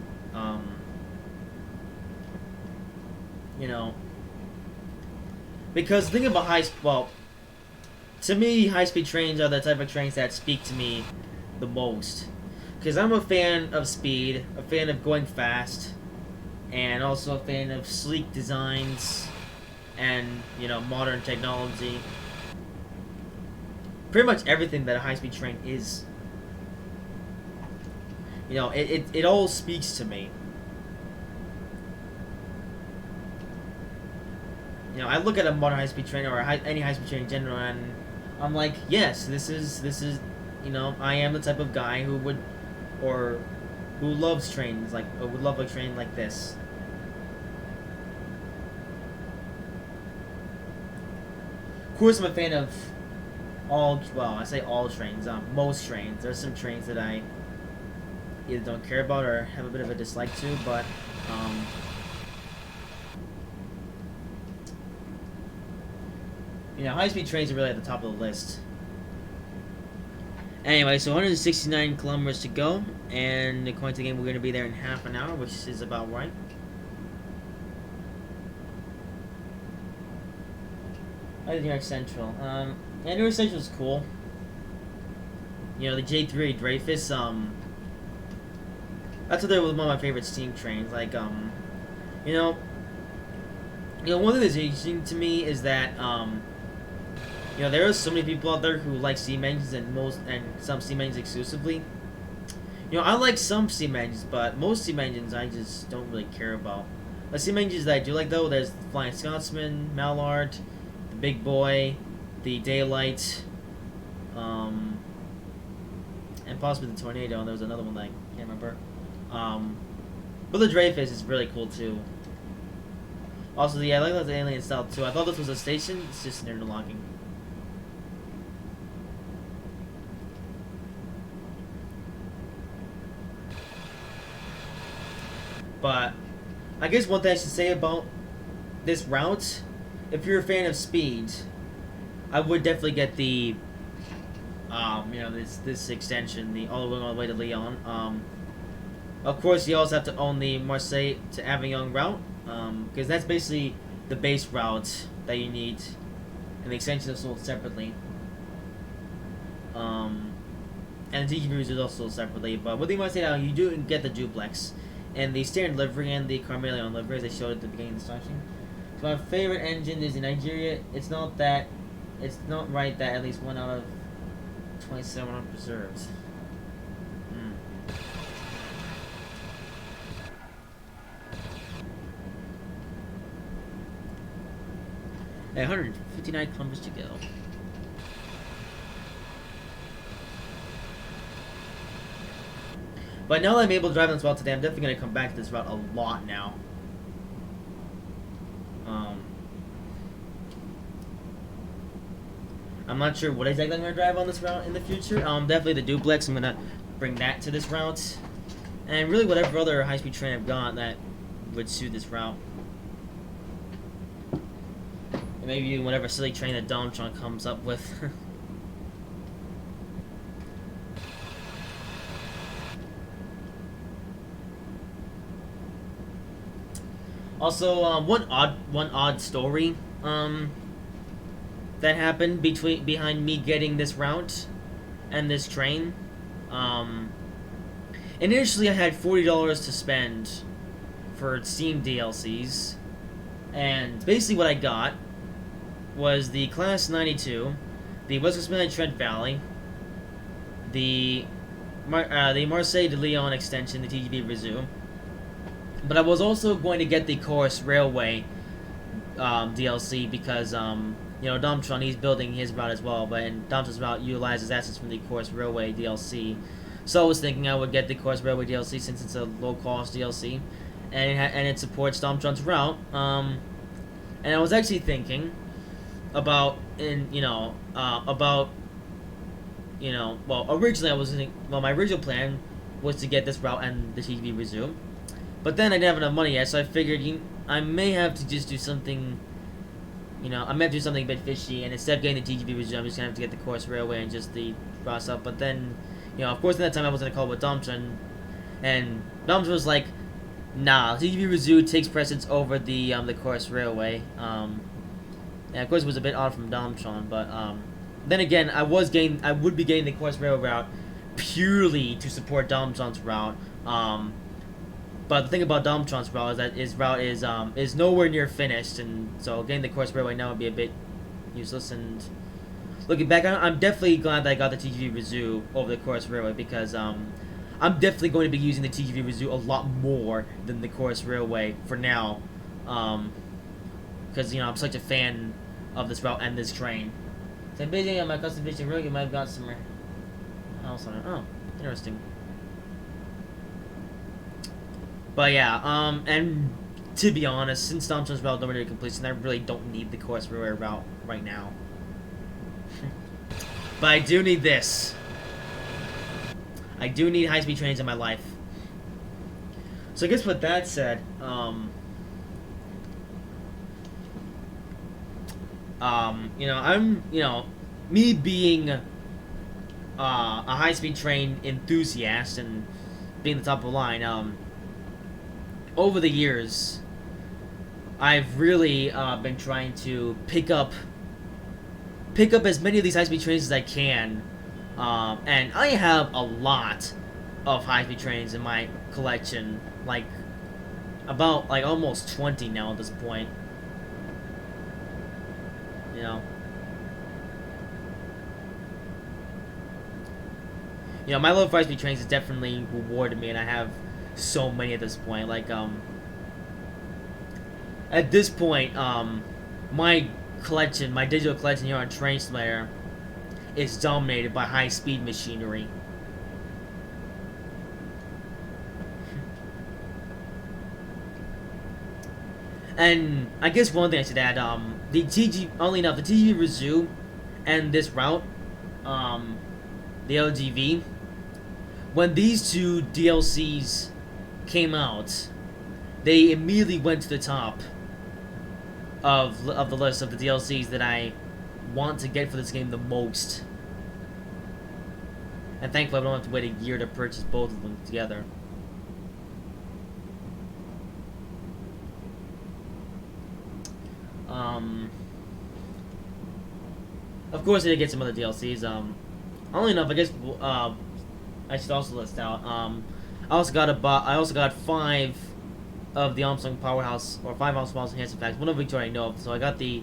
Speaker 1: Because think about to me, high-speed trains are the type of trains that speak to me the most. Because I'm a fan of speed, a fan of going fast, and also a fan of sleek designs and, modern technology. Pretty much everything that a high-speed train is. It all speaks to me. I look at a modern high-speed train or any high-speed train in general, and I'm like, yes, this is, I am the type of guy who would, or who loves trains, or would love a train like this. Of course, I'm a fan of I say all trains, most trains. There's some trains that I either don't care about or have a bit of a dislike to, but, high-speed trains are really at the top of the list. Anyway, so 169 kilometers to go, and according to the game, we're going to be there in half an hour, which is about right. I like New York Central. Yeah, New York Central is cool. You know, the J3 Dreyfus, that's what one of my favorite steam trains. Like, you know, one thing that's interesting to me is that, there are so many people out there who like steam engines and some steam engines exclusively. I like some steam engines, but most steam engines I just don't really care about. The steam engines that I do like, though, there's the Flying Scotsman, Mallard, the Big Boy, the Daylight, and possibly the Tornado, and there was another one that I can't remember. But the Dreyfus is really cool, too. Also, I like the alien style, too. I thought this was a station, it's just an interlocking. But I guess one thing I should say about this route, if you're a fan of speed, I would definitely get the, this extension, the all the way to Lyon. Of course, you also have to own the Marseille to Avignon route, because that's basically the base route that you need, and the extension is sold separately. And the TGV is also sold separately, but with the Marseille now, you do get the duplex. And the standard livery and the Carmelion livery, as I showed at the beginning of the stream. So my favorite engine is in Nigeria. It's not right that at least 1 out of 27 are preserved. Hey, 159 kilometers to go. But now that I'm able to drive on this route today, I'm definitely going to come back to this route a lot now. I'm not sure what exactly I'm going to drive on this route in the future. Definitely the duplex. I'm going to bring that to this route. And really whatever other high-speed train I've got that would suit this route. And maybe even whatever silly train that Domtron comes up with. Also, one odd story that happened behind me getting this route and this train. Initially, I had $40 to spend for Steam DLCs, and basically what I got was the Class 92, the West Coast Midnight Trent Valley, the Marseille de Lyon extension, the TGV Réseau. But I was also going to get the Corse Railway DLC because, Domtron, he's building his route as well, and Domtron's route utilizes assets from the Corse Railway DLC. So I was thinking I would get the Corse Railway DLC since it's a low-cost DLC, and it supports Domtron's route. And I was actually thinking about, originally I was thinking, my original plan was to get this route and the TGV Réseau. But then I didn't have enough money yet, so I figured I may have to just do something, I may have to do something a bit fishy, and instead of getting the TGV Réseau, I'm just going to have to get the Corse Railway and just the cross up. But then, of course, at that time I was going to call with Domtron, and Domtron was like, nah, TGV Réseau takes precedence over the Corse Railway. And of course it was a bit odd from Domtron, but then again, I would be getting the Corse Railway route purely to support Domtron's route. But the thing about Domtron's route is that his route is nowhere near finished, and so getting the Corse Railway now would be a bit useless. And looking back, I'm definitely glad that I got the TGV Réseau over the Corse Railway because I'm definitely going to be using the TGV Réseau a lot more than the Corse Railway for now, because I'm such a fan of this route and this train. So basically, on my custom vision route, you might have got somewhere else on it. Oh, interesting. But yeah, and to be honest, since Domtron's route nowhere near completion, I really don't need the Corse Railway route right now. But I do need this. I do need high-speed trains in my life. So I guess with that said, me being a high-speed train enthusiast and being the top of the line, over the years, I've really been trying to pick up pick up as many of these high-speed trains as I can. And I have a lot of high-speed trains in my collection, like about like almost 20 now at this point. You know. My love for high-speed trains has definitely rewarded me, and I have so many at this point. Like, at this point, my collection, my digital collection here on Train Slayer, is dominated by high-speed machinery. And I guess one thing I should add, the TGV Réseau and this route, the LGV, when these two DLCs came out, they immediately went to the top of the list of the DLCs that I want to get for this game the most. And thankfully I don't have to wait a year to purchase both of them together. Of course I did get some other DLCs. Only enough, I guess, I should also list out. I also got 5 of the Armstrong Powerhouse, or 5 Armstrong Powerhouse Enhancement Packs, one of which I already know of. So I got the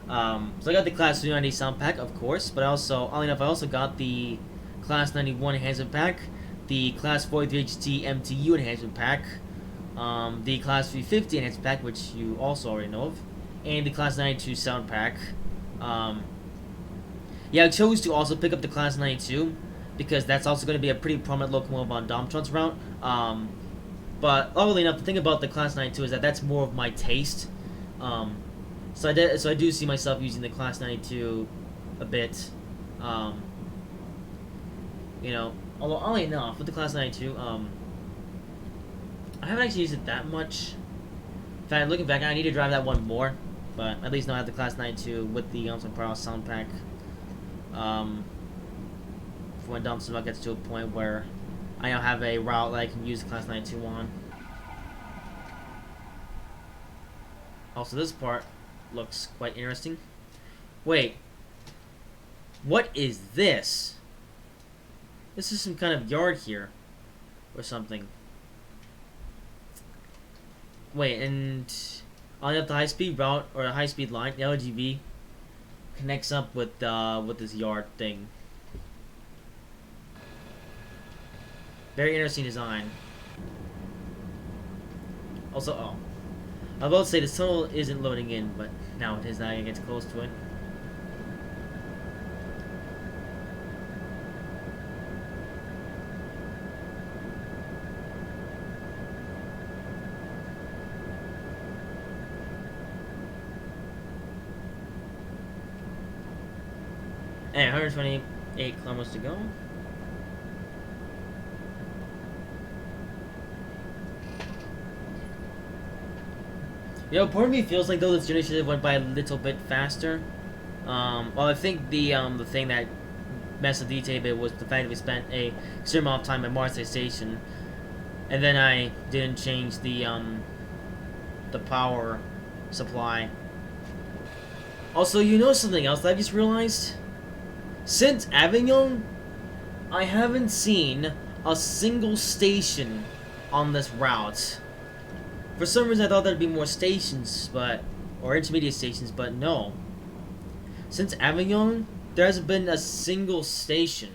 Speaker 1: Class 390 Sound Pack, of course, but I also got the Class 91 Enhancement Pack, the Class 43 HT MTU Enhancement Pack, the Class 350 Enhancement Pack, which you also already know of, and the Class 92 Sound Pack. Yeah, I chose to also pick up the Class 92 because that's also going to be a pretty prominent locomotive on Domtron's route. But oddly enough, the thing about the Class 92 is that that's more of my taste. So I do see myself using the Class 92 a bit. Although oddly enough, with the Class 92, I haven't actually used it that much. In fact, looking back, I need to drive that one more. But at least now I have the Class 92 with the Armstrong Powerhouse Sound Pack. For when Domtron gets to a point where I now have a route that I can use the Class 92 on. Also, this part looks quite interesting. Wait. What is this? This is some kind of yard here. Or something. Wait, and on the high-speed route, or the high-speed line, the LGV connects up with this yard thing. Very interesting design. Also, I was about to say the tunnel isn't loading in, but now it is. Now it gets close to it. And 128 kilometers to go. Part of me feels like though this journey should have went by a little bit faster. Well, I think the thing that messed with the detail a bit was the fact that we spent a certain amount of time at Marseille Station, and then I didn't change the power supply. Also, something else that I just realized? Since Avignon, I haven't seen a single station on this route. For some reason I thought there'd be more stations, or intermediate stations, but no. Since Avignon, there hasn't been a single station.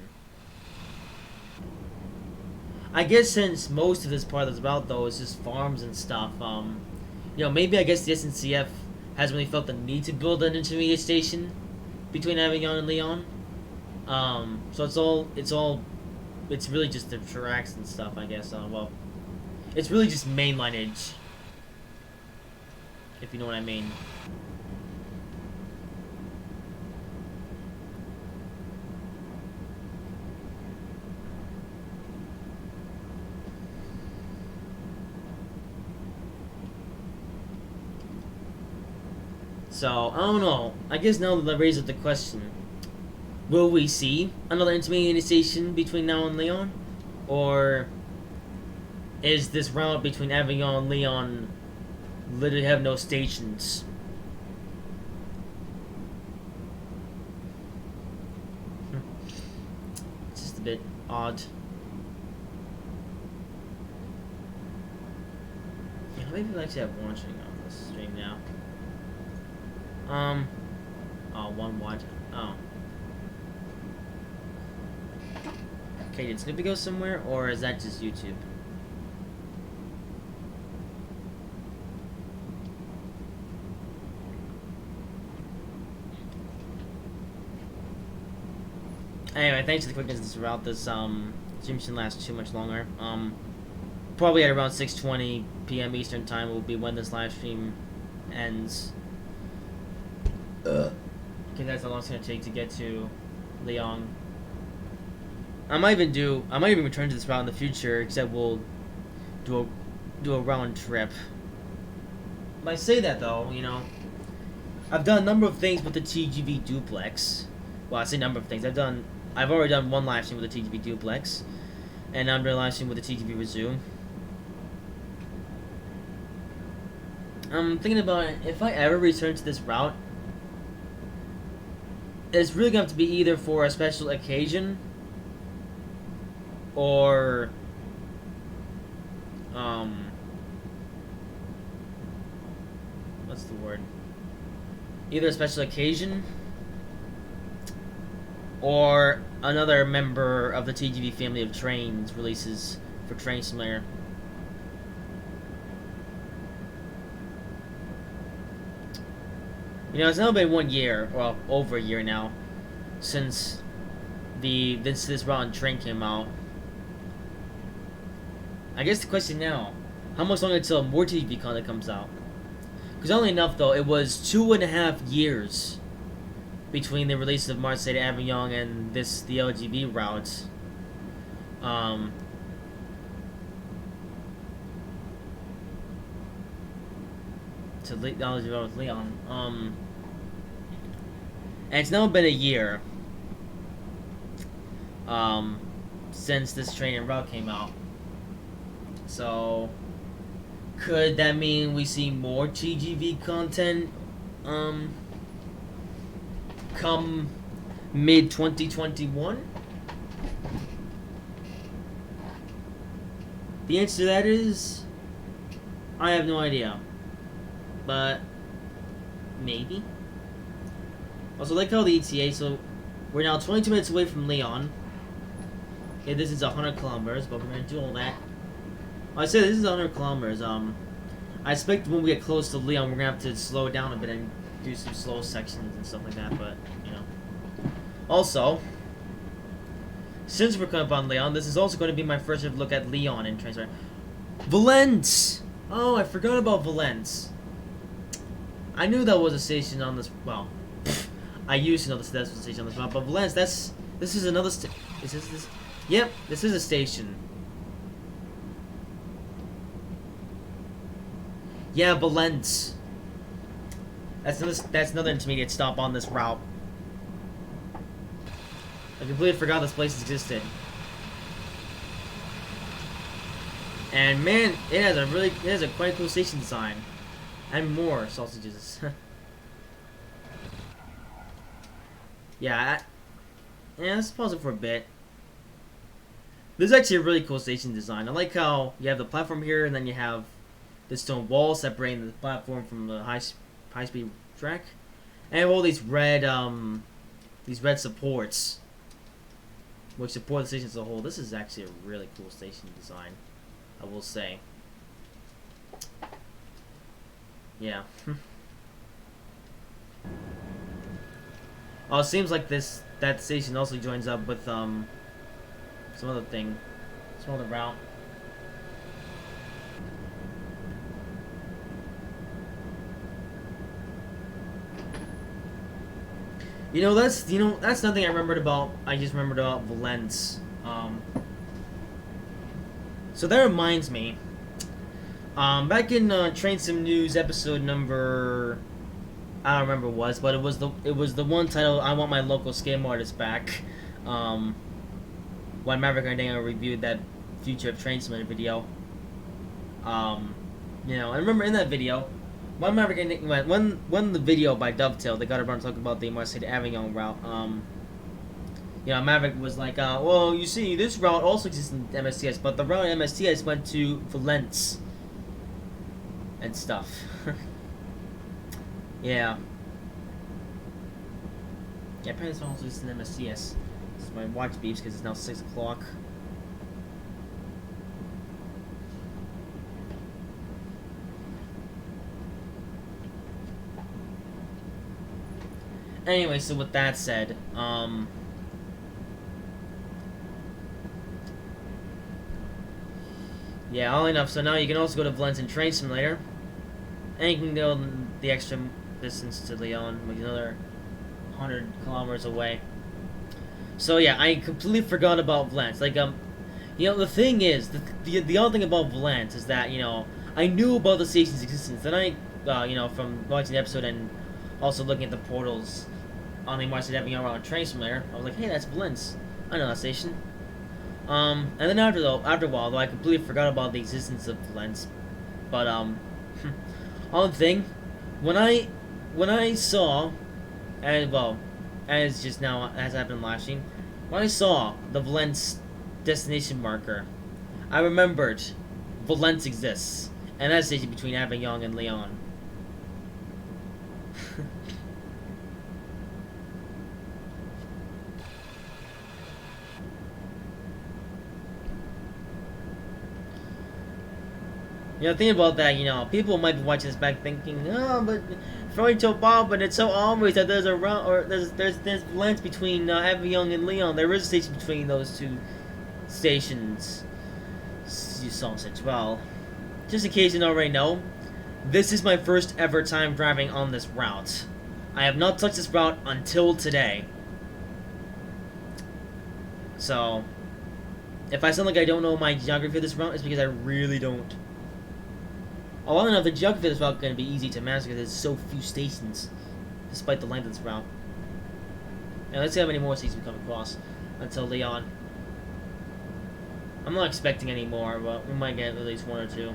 Speaker 1: I guess since most of this part of this route, though, is just farms and stuff, maybe I guess the SNCF hasn't really felt the need to build an intermediate station between Avignon and Lyon. So it's really just the tracks and stuff, I guess. It's really just main lineage, if you know what I mean. So, I don't know. I guess now that raises the question. Will we see another intermediate station between now and Lyon? Or is this route between Avignon and Lyon literally have no stations? bit odd. Yeah, how many people actually have watching on this stream now? Oh, one watch. Oh. Okay, did Snoopy go somewhere, or is that just YouTube? Anyway, thanks for the quickness throughout this, stream shouldn't last too much longer. Probably at around 6:20 p.m. Eastern time will be when this live stream ends. Because that's how long it's gonna take to get to Lyon. I might even return to this route in the future, except we'll do a round trip. When I say that though, you know, I've done a number of things with the TGV duplex. Well, I say number of things. I've already done one live stream with the TGV duplex, and I'm doing a live stream with the TGV Réseau. I'm thinking about it, if I ever return to this route, it's really going to have to be either for a special occasion or what's the word? Either a special occasion or another member of the TGV family of trains releases for Train Simulator. You know, it's now been 1 year, well, over a year now, since this round train came out. I guess the question now, how much longer until more TGV content comes out? Because only enough though, it was 2.5 years between the release of Marseille to Avignon and the LGV route. To LGV with Leon. And it's now been a year since this train and route came out. So could that mean we see more TGV content come mid 2021? The answer to that is I have no idea. But maybe. Also, like how the ETA, so we're now 22 minutes away from Lyon. Okay, this is 100 kilometers, but we're gonna do all that. I said this is 100 kilometers. I expect when we get close to Lyon, we're gonna have to slow down a bit and do some slow sections and stuff like that. But you know, also, since we're coming up on Lyon, this is also going to be my first look at Lyon in Transfer. Valence. Oh, I forgot about Valence. I knew that was a station on this. Well, I used to know that was a station on this route, but Valence. This is another. Is this? Yep, this is a station. Yeah, Valence. That's another intermediate stop on this route. I completely forgot this place existed. And man, it has a quite cool station design. And more sausages. Yeah, let's pause it for a bit. This is actually a really cool station design. I like how you have the platform here, and then you have this stone wall separating the platform from the high-speed track, and you have all these red supports, which support the station as a whole. This is actually a really cool station design, I will say. Yeah. Oh, it seems like that station also joins up with some other thing, some other route. That's nothing I remembered about. I just remembered about Valence. So that reminds me. Back in Train Sim News episode number, I don't remember what it was, but it was the one title, I Want My Local Scam Artist Back. When Maverick and Daniel reviewed that Future of Train Sim video. I remember in that video, when Maverick and when the video by Dovetail, they got around to talk about the Marseille to Avignon route. You know, Maverick was like, well, you see, this route also exists in MSTS, but the route in MSTS went to Valence and stuff. Yeah. Yeah, apparently it's also exists in MSTS. So my watch beeps because it's now 6 o'clock. Anyway, so with that said, yeah, all enough. So now you can also go to Valence and Train Simulator. And you can go the extra distance to Lyon, like another 100 kilometers away. So yeah, I completely forgot about Valence. Like, you know, the thing is, the other thing about Valence is that, you know, I knew about the station's existence. Then you know, from watching the episode and also looking at the portals on the March having around Train Simulator, I was like, hey, that's Valence. I know that station. And then after a while, though, I completely forgot about the existence of Valence. But on the thing, when I saw, and well, as just now as happened last stream, when I saw the Valence destination marker, I remembered Valence exists, and that's the station between Avignon and Lyon. You know, think about that, you know, people might be watching this back thinking, oh, but throwing to Bob, but it's so obvious that there's a route, or there's lens between Avignon and Lyon. There is a station between those two stations. You saw such well. Just in case you don't already know, this is my first ever time driving on this route. I have not touched this route until today. So, if I sound like I don't know my geography of this route, it's because I really don't. All in all, the geography of this route is going to be easy to master because there's so few stations, despite the length of this route. Now, let's see how many more stations we come across until Lyon. I'm not expecting any more, but we might get at least one or two.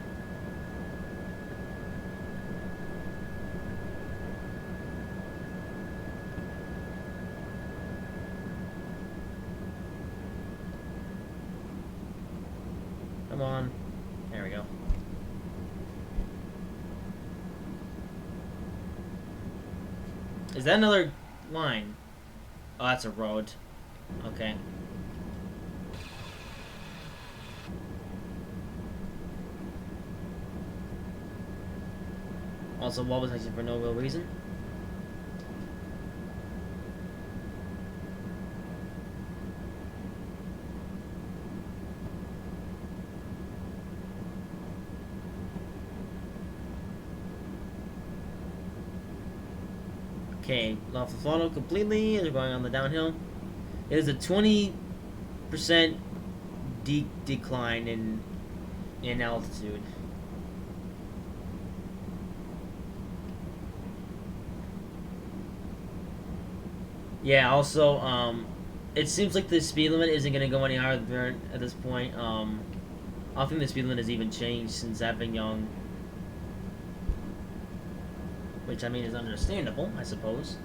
Speaker 1: Come on. There we go. Is that another line? Oh, that's a road. Okay. Also, what was actually for no real reason? Okay, off the throttle completely. They're going on the downhill. It is a 20% decline in altitude. Yeah. Also, it seems like the speed limit isn't going to go any higher at this point. I don't think the speed limit has even changed since Avignon. Which, I mean, is understandable, I suppose.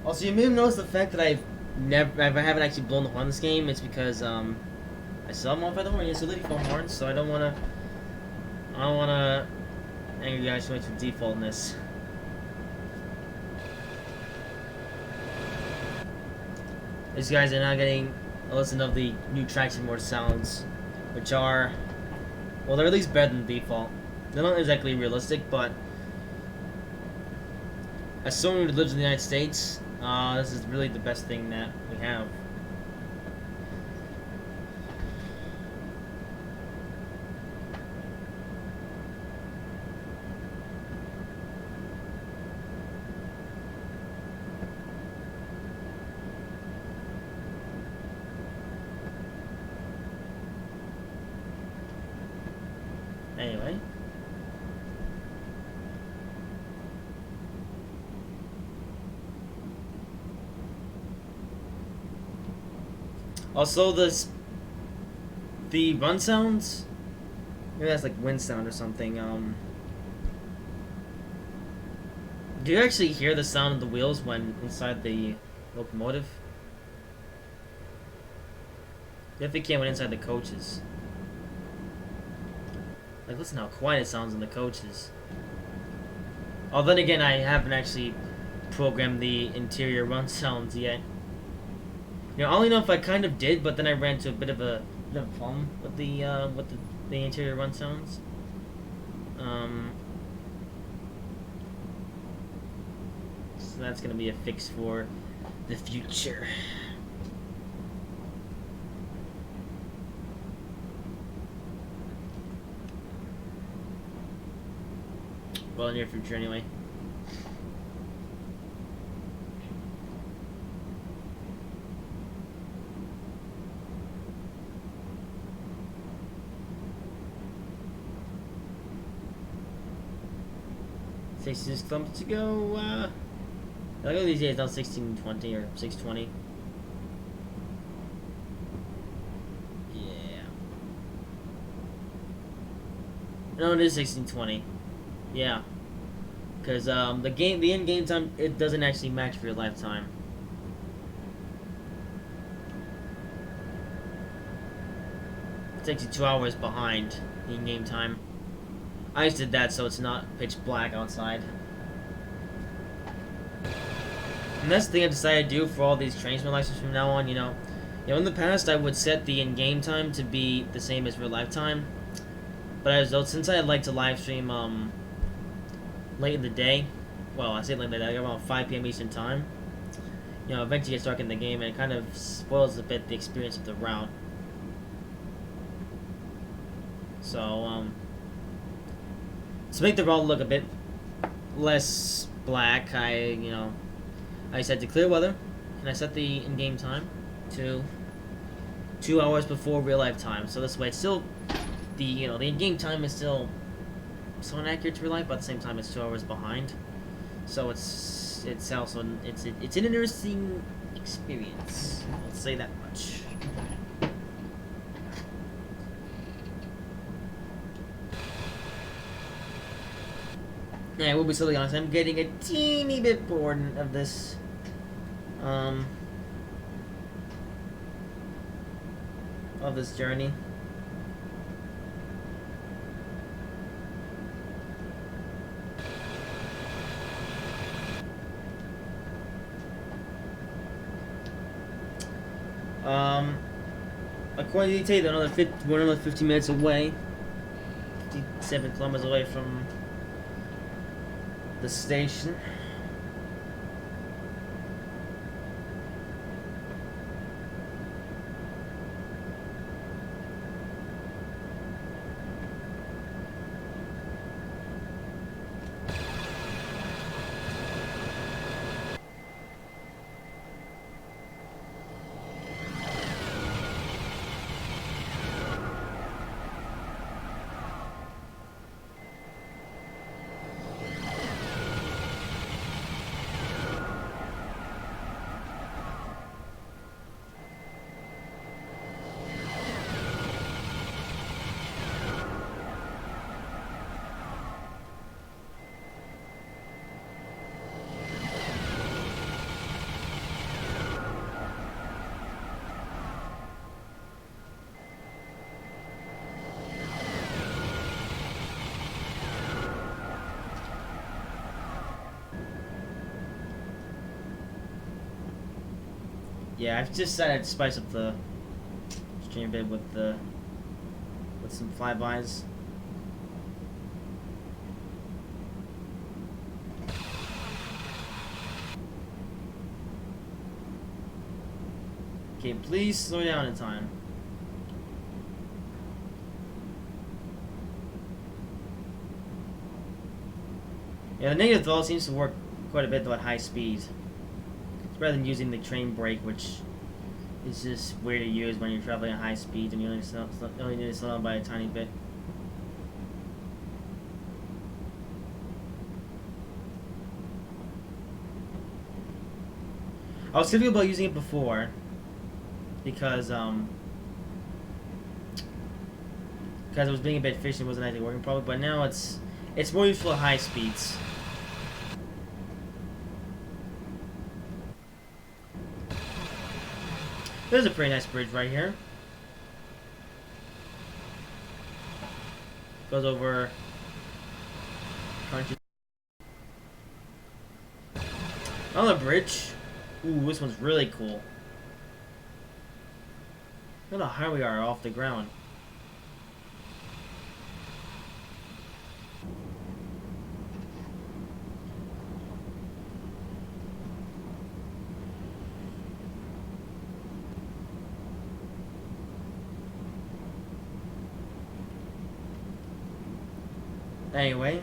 Speaker 1: Also, you may have noticed the fact that I haven't actually blown the horn in this game. It's because, I still have modified the horn. Yes, ability for horns, so I don't wanna anger you guys too much with defaultness. These guys are now getting a listen of the new traction mode sounds, which are, well, they're at least better than default. They're not exactly realistic, but as someone who lives in the United States, this is really the best thing that we have. Anyway. Also, the run sounds. Maybe that's like wind sound or something. Do you actually hear the sound of the wheels when inside the locomotive? You definitely can't when inside the coaches. Like, listen how quiet it sounds in the coaches. Oh, then again, I haven't actually programmed the interior run sounds yet. You know, I only know if I kind of did, but then I ran into a bit of a problem with the interior run sounds. So that's gonna be a fix for the future. Well, in near future anyway. Six kilometers to go. I go these days now 1620 or 620. Yeah. No, it is 1620. Yeah. Because the in-game time, it doesn't actually match for your lifetime. It takes you 2 hours behind the in-game time. I just did that so it's not pitch black outside. And that's the thing I decided to do for all these train simulations from now on, you know, in the past I would set the in-game time to be the same as real lifetime. But since I like to live stream late in the day, well, I say late in the day, around 5 p.m. Eastern time, you know, eventually get stuck in the game and it kind of spoils a bit the experience of the route. So, to make the route look a bit less black, I set to clear weather, and I set the in-game time to 2 hours before real life time. So this way, it's still the in-game time is still so inaccurate to real life, but at the same time, it's 2 hours behind. So it's also it's an interesting experience. Let's say that much. Yeah, I will be totally honest. I'm getting a teeny bit bored of this. Of this journey. According to the data, we're another 50 minutes away. 57 kilometers away from the station. Yeah, I've just decided to spice up the stream a bit with some flybys. Okay, please slow down in time. Yeah, the negative throttle seems to work quite a bit though at high speed. Rather than using the train brake, which is just weird to use when you're traveling at high speed and you only need to slow down by a tiny bit. I was thinking about using it before, because it was being a bit fishy, it wasn't actually working properly. But now it's more useful at high speeds. There's a pretty nice bridge right here. Goes over country. Another bridge. Ooh, this one's really cool. Look how high we are off the ground. Anyway,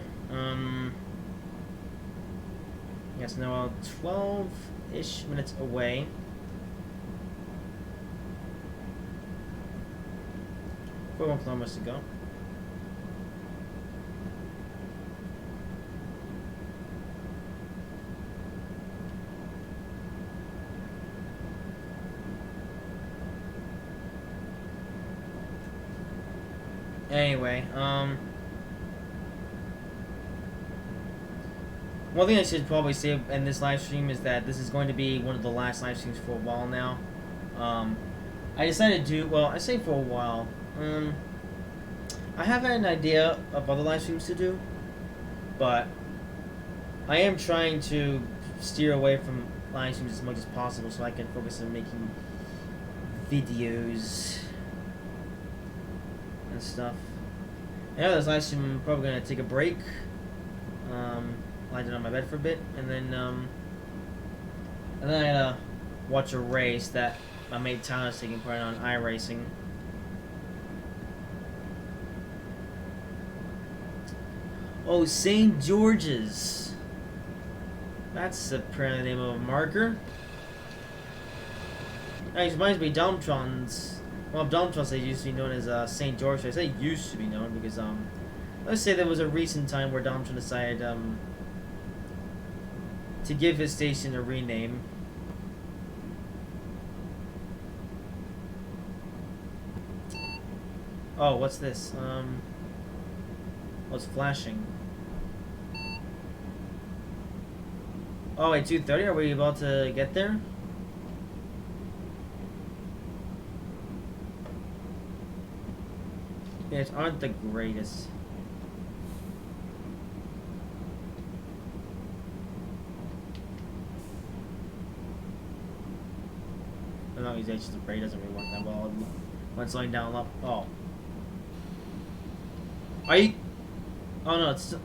Speaker 1: yes, now 12-ish minutes away. 41 kilometers to go. Anyway, one thing I should probably say in this live stream is that this is going to be one of the last live streams for a while now. I decided to, well, I say for a while. I have had an idea of other live streams to do, but I am trying to steer away from live streams as much as possible so I can focus on making videos and stuff. And after this live stream, I'm probably going to take a break. Lie down on my bed for a bit, and then I'm gonna watch a race that my mate Tyler's taking part on iRacing. Oh, St. George's. That's apparently the name of a marker. Actually, it reminds me of Domtron's. Well, Domtron's they used to be known as St. George. I say used to be known because let's say there was a recent time where Domtron decided to give his station a rename. Oh, what's this? What's flashing? Oh, wait, 2:30? Are we about to get there? It aren't the greatest. No, he's just the brake doesn't really work that well when slowing down up. Oh. Are you? Oh no, it's still.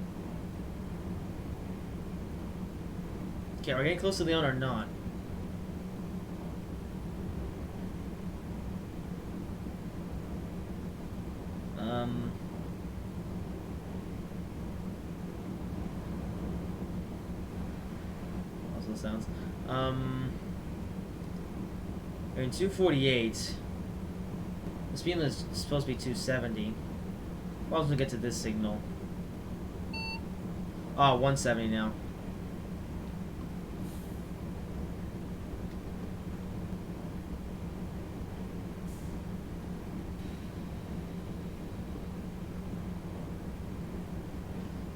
Speaker 1: Okay, are we getting close to Leon or not? Also sounds. We're in 248. The speed limit is supposed to be 270. Well, as we get to this signal. Oh, 170 now.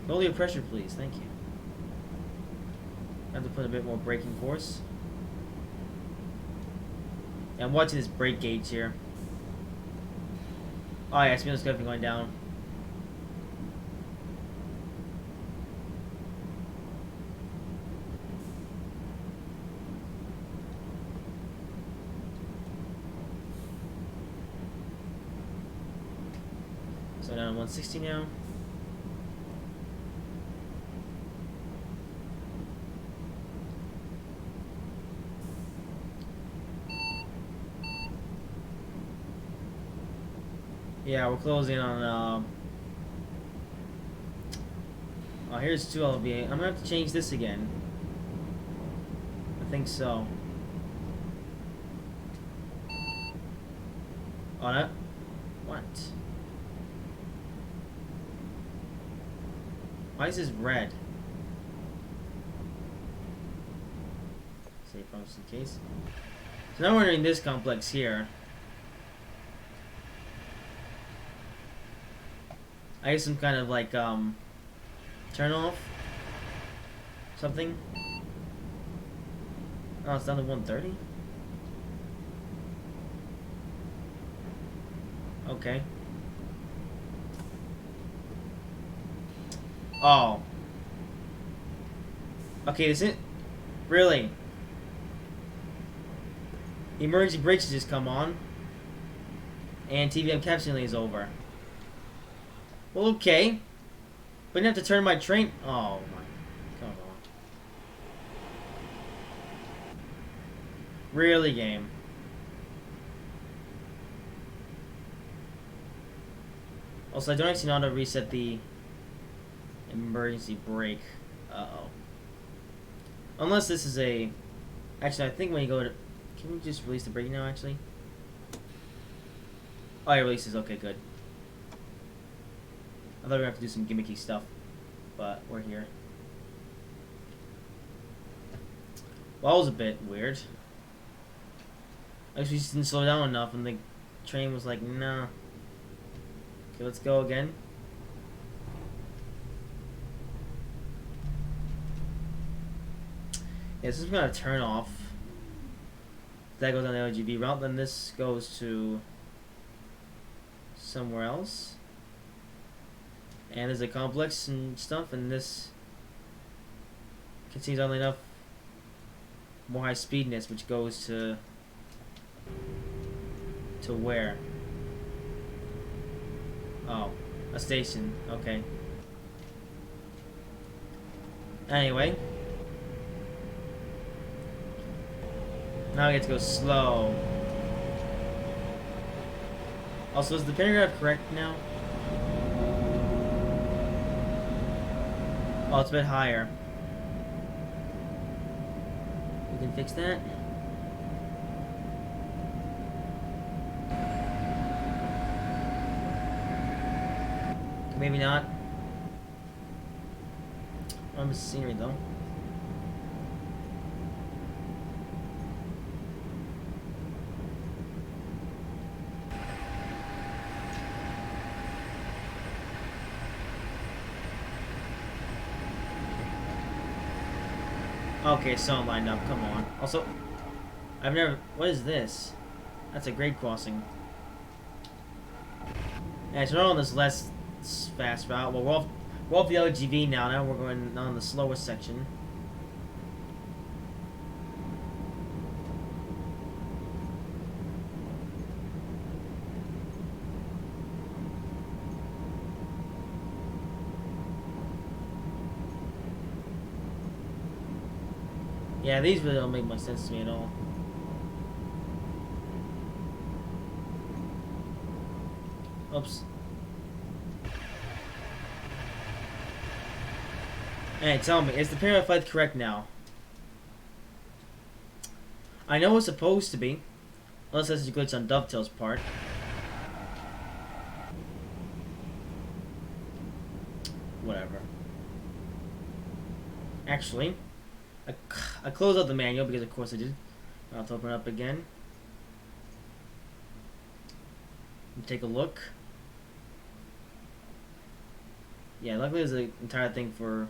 Speaker 1: Lower your pressure, please. Thank you. I have to put a bit more braking force. Yeah, I'm watching this brake gauge here. Oh yeah, speed limit's definitely going down. So down to 160 now. Yeah, we're closing on, oh, here's 2 LGV. I'm gonna have to change this again. I think so. Oh, that? What? Why is this red? Save from just in case. So now we're entering this complex here. I guess some kind of like turn off something. Oh, it's down to 130. Okay. Oh. Okay, is it really? Emergency brakes just come on, and TVM caption lane is over. Well, okay, but you have to turn my train. Oh my, come on. Really, game? Also, I don't actually know how to reset the emergency brake. Uh-oh. Unless this is a... Actually, I think when you go to... Can we just release the brake now, actually? Oh, it releases. Okay, good. I thought we were going to have to do some gimmicky stuff. But we're here. Well, that was a bit weird. Actually, just didn't slow down enough, and the train was like, nah. Okay, let's go again. Yeah, this is gonna turn off. That goes on the LGV route, then this goes to somewhere else. And there's a complex and stuff, and this continues on enough more high speedness, which goes to where? Oh, a station. Okay. Anyway. Now I get to go slow. Also, is the pantograph correct now? Oh, it's a bit higher. We can fix that. Maybe not. I'm the scenery though. Okay, so I'm lined up. Come on. Also, I've never. What is this? That's a grade crossing. Yeah, so we're on this less fast route. Well, we're off the LGV now. Now we're going on the slower section. Yeah, these really don't make much sense to me at all. Oops. Hey, tell me, is the pyramid flight correct now? I know it's supposed to be. Unless that's a glitch on Dovetail's part. Whatever. Actually, I closed out the manual because of course I did. I'll have to open it up again. And take a look. Yeah, luckily there's an entire thing for...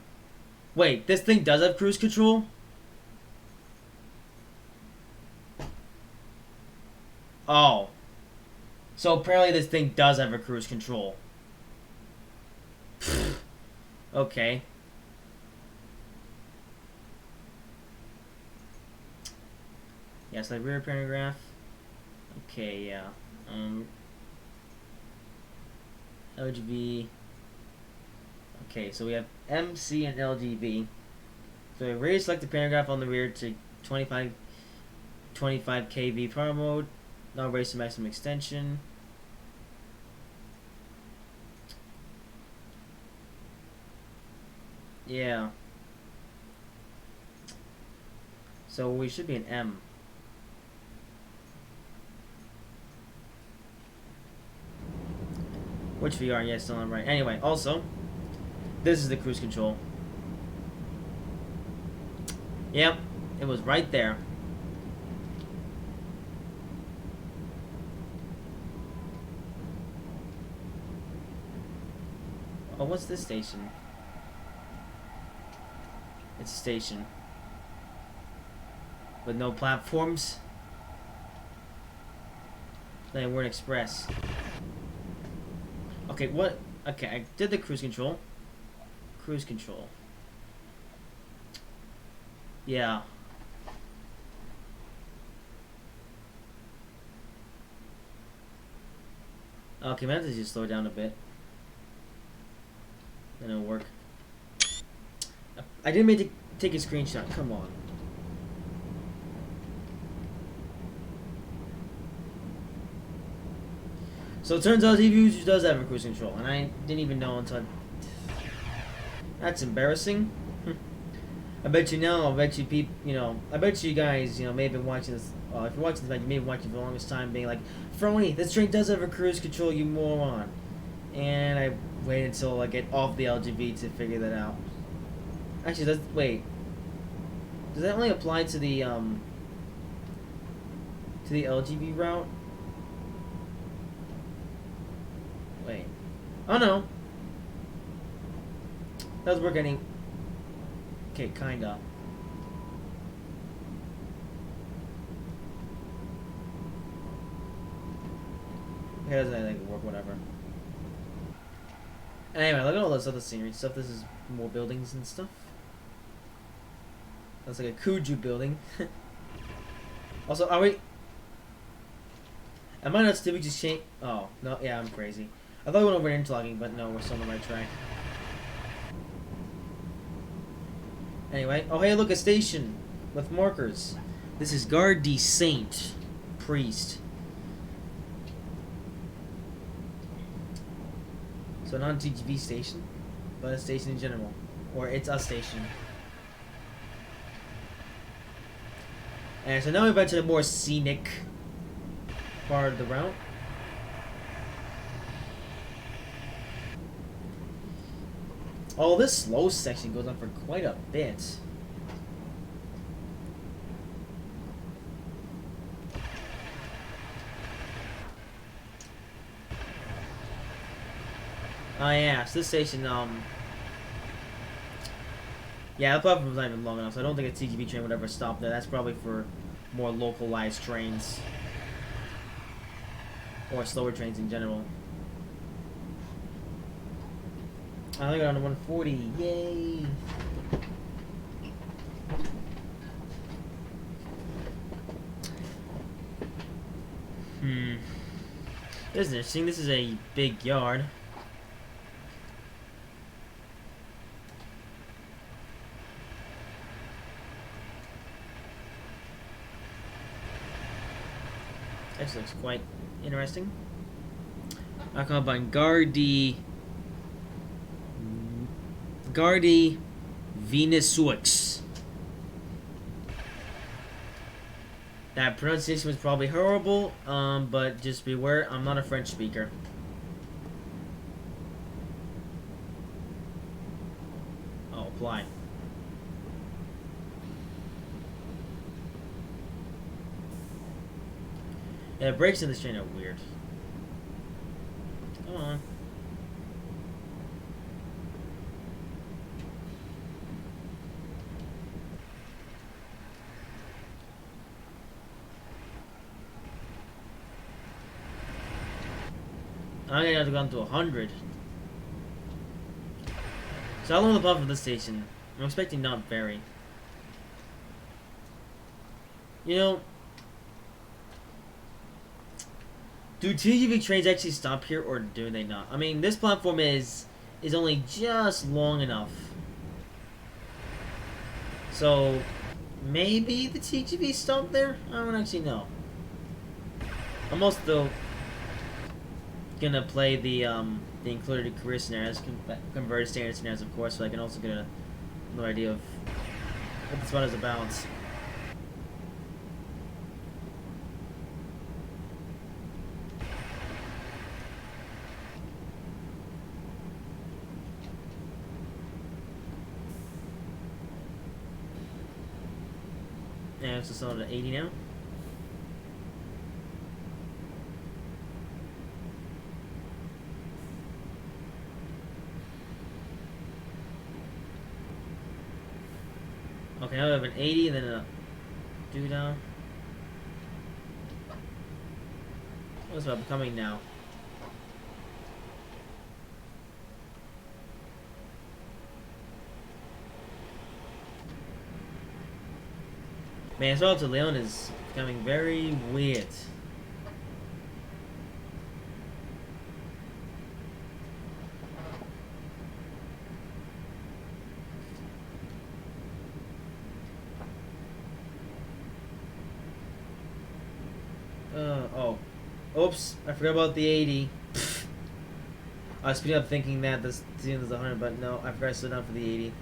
Speaker 1: Wait, this thing does have cruise control? Oh. So apparently this thing does have a cruise control. Okay. Yes, like rear paragraph. Okay, yeah. LGV. Okay, so we have MC and LGV. So we raise select the paragraph on the rear to 25 kV power mode. Now raise to maximum extension. Yeah. So we should be an M. Which VR? Yeah, still on right. Anyway, also, this is the cruise control. Yep, it was right there. Oh, what's this station? It's a station. With no platforms. They weren't express. Okay, what? Okay, I did the cruise control. Cruise control. Yeah. Okay, maybe I have to just slow down a bit. Then it'll work. I didn't mean to take a screenshot. Come on. So it turns out TV does have a cruise control, and I didn't even know until. That's embarrassing. I bet you now. I bet you people. You know. I bet you guys. You know. May have been watching this. If you're watching this, you may have been watching for the longest time, being like, "Frony, this train does have a cruise control, you moron." And I waited until I get off the LGV to figure that out. Actually, wait. Does that only apply to the LGV route? Wait. Oh no. That was work any. Okay, kinda. Okay, doesn't anything work, whatever. Anyway, look at all this other scenery stuff. This is more buildings and stuff. That's like a Kuju building. Also, are we? Am I not still just change? Oh no, yeah, I'm crazy. I thought we went over interlocking, but no, we're still on the right track. Anyway, oh hey, look, a station with markers. This is Gare de Saint Priest. So not a TGV station, but a station in general, or it's a station. And so now we're back to the more scenic part of the route. Oh, this slow section goes on for quite a bit. Oh yeah, so this station, yeah, the platform's not even long enough, so I don't think a TGV train would ever stop there. That's probably for more localized trains. Or slower trains in general. I think on 140, yay! This is interesting, this is a big yard. This looks quite interesting. I call it by Gare de Venezuix. That pronunciation was probably horrible, but just beware, I'm not a French speaker. Oh, apply. Yeah, the brakes in this train are weird. Come on. I'm gonna have to go down to 100. So how long the pub for this station? I'm expecting not very. You know, do TGV trains actually stop here, or do they not? I mean, this platform is only just long enough. So, maybe the TGV stop there? I don't actually know. I'm also gonna play the included career scenarios, converted standard scenarios, of course, so I can also get another idea of what this one is about. Yeah, it's just on to 80 now. Okay, now we have an 80 and then a do down. What's up coming now? Man, Swell to Leon is becoming very weird. Oh. Oops, I forgot about the 80. I was speeding up thinking that this is 100, but no, I forgot to slow down for the 80.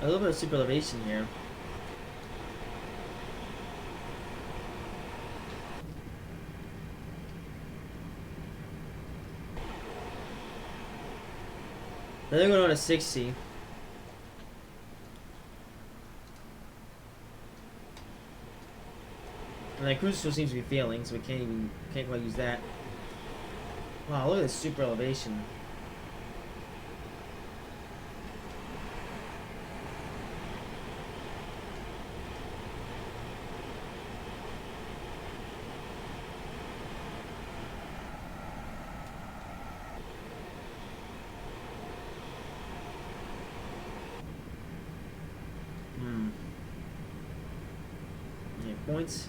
Speaker 1: A little bit of super elevation here. Then they're going on to 60. And the cruise still seems to be failing, so we can't quite use that. Wow, look at this super elevation. Yeah, points.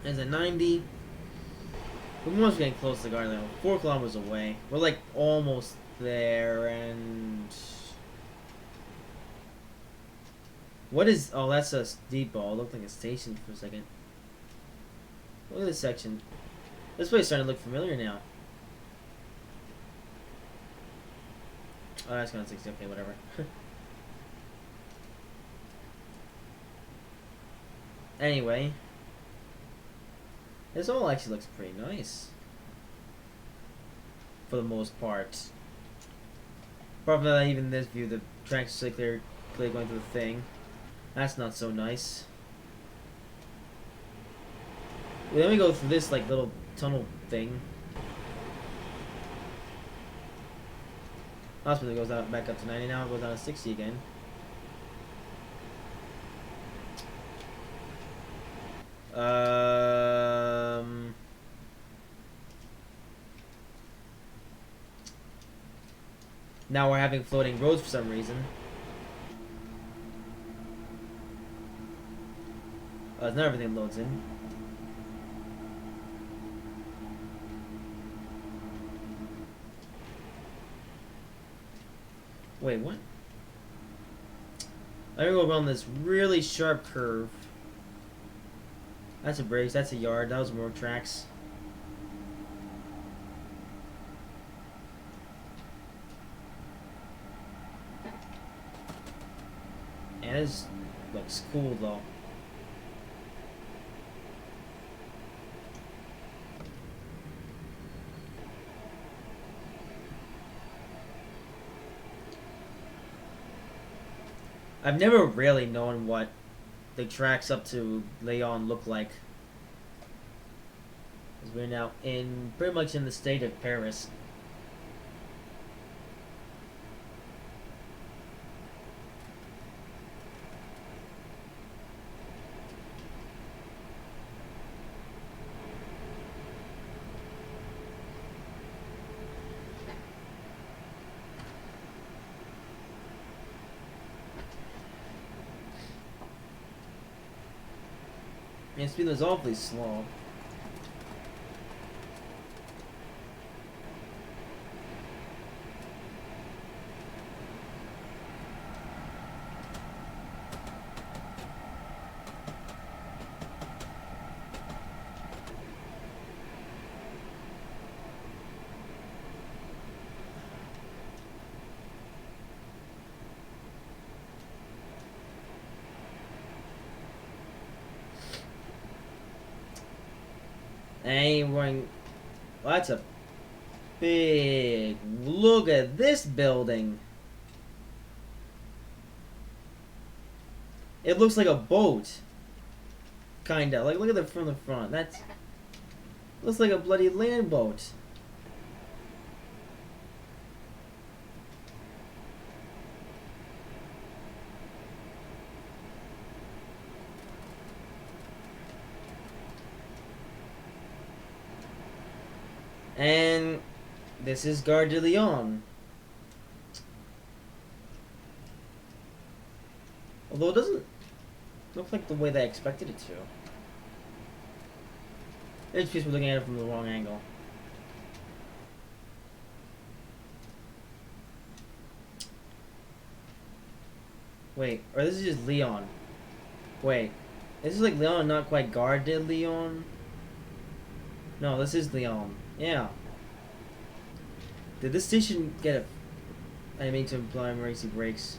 Speaker 1: There's a 90. We're almost getting close to the guard level. 4 kilometers away. We're like almost there, and what is? Oh, that's a depot. It looked like a station for a second. Look at this section. This place is starting to look familiar now. Oh, that's gonna 60. Okay, whatever. Anyway. This all actually looks pretty nice. For the most part. Apart from that, even this view, the track's really clear going through the thing. That's not so nice. Well, then we go through this like little tunnel thing. Hospital goes out back up to 90 now, it goes down to 60 again. Now we're having floating roads for some reason. Not everything loads in. Wait, what? I'm gonna go around this really sharp curve. That's a bridge, that's a yard, that was more tracks. And this looks cool though. I've never really known what the tracks up to Lyon look like. Because we're now pretty much in the state of Paris. Man, speed is awfully slow. And we're going. Well, that's a big. Look at this building. It looks like a boat. Kinda. Like, look at it from the front. That's... looks like a bloody land boat. And this is Gare de Lyon. Although it doesn't look like the way they expected it to. It's just we're looking at it from the wrong angle. Wait, or this is just Lyon. Wait, this is like Lyon, not quite Gare de Lyon. No, this is Lyon. Yeah. Did this station get a... I mean to imply emergency brakes.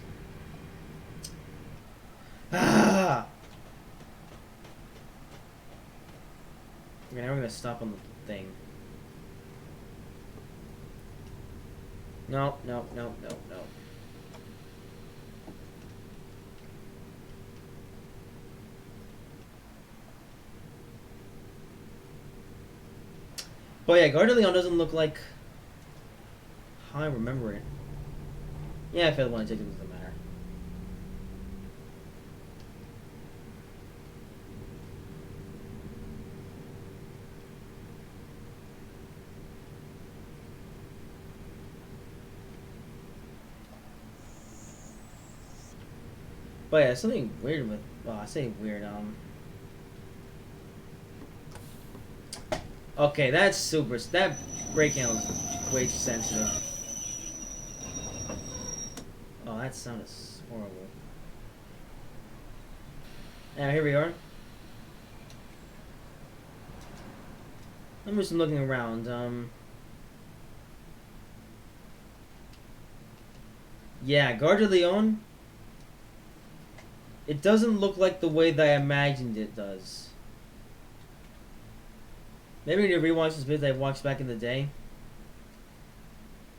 Speaker 1: Ah! Okay, now we're gonna stop on the thing. No, no, no, no, no. But yeah, Gare de Lyon doesn't look like how I remember it. Yeah, I failed one ticket, doesn't matter. But yeah, something weird with... well, I say weird, okay, that's super... that brake handle is way too sensitive. Oh, that sound is horrible. And here we are. I'm just looking around, yeah, Gare de Lyon... it doesn't look like the way that I imagined it does. Maybe I need to rewatch this bit that I watched back in the day.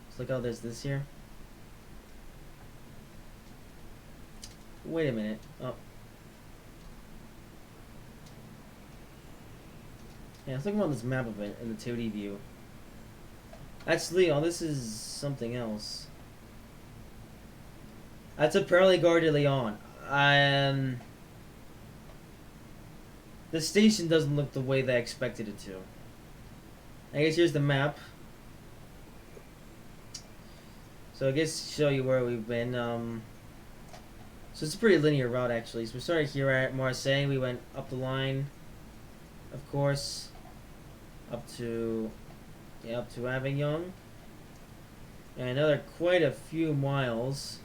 Speaker 1: It's like, oh, there's this here. Wait a minute. Oh. Yeah, let's look on this map of it in the 2D view. Actually, oh, this is something else. That's apparently Gare de Lyon. The station doesn't look the way they expected it to. I guess here's the map. So I guess show you where we've been. So it's a pretty linear route actually. So we started here at Marseille. We went up the line, of course, up to Avignon, and another quite a few miles.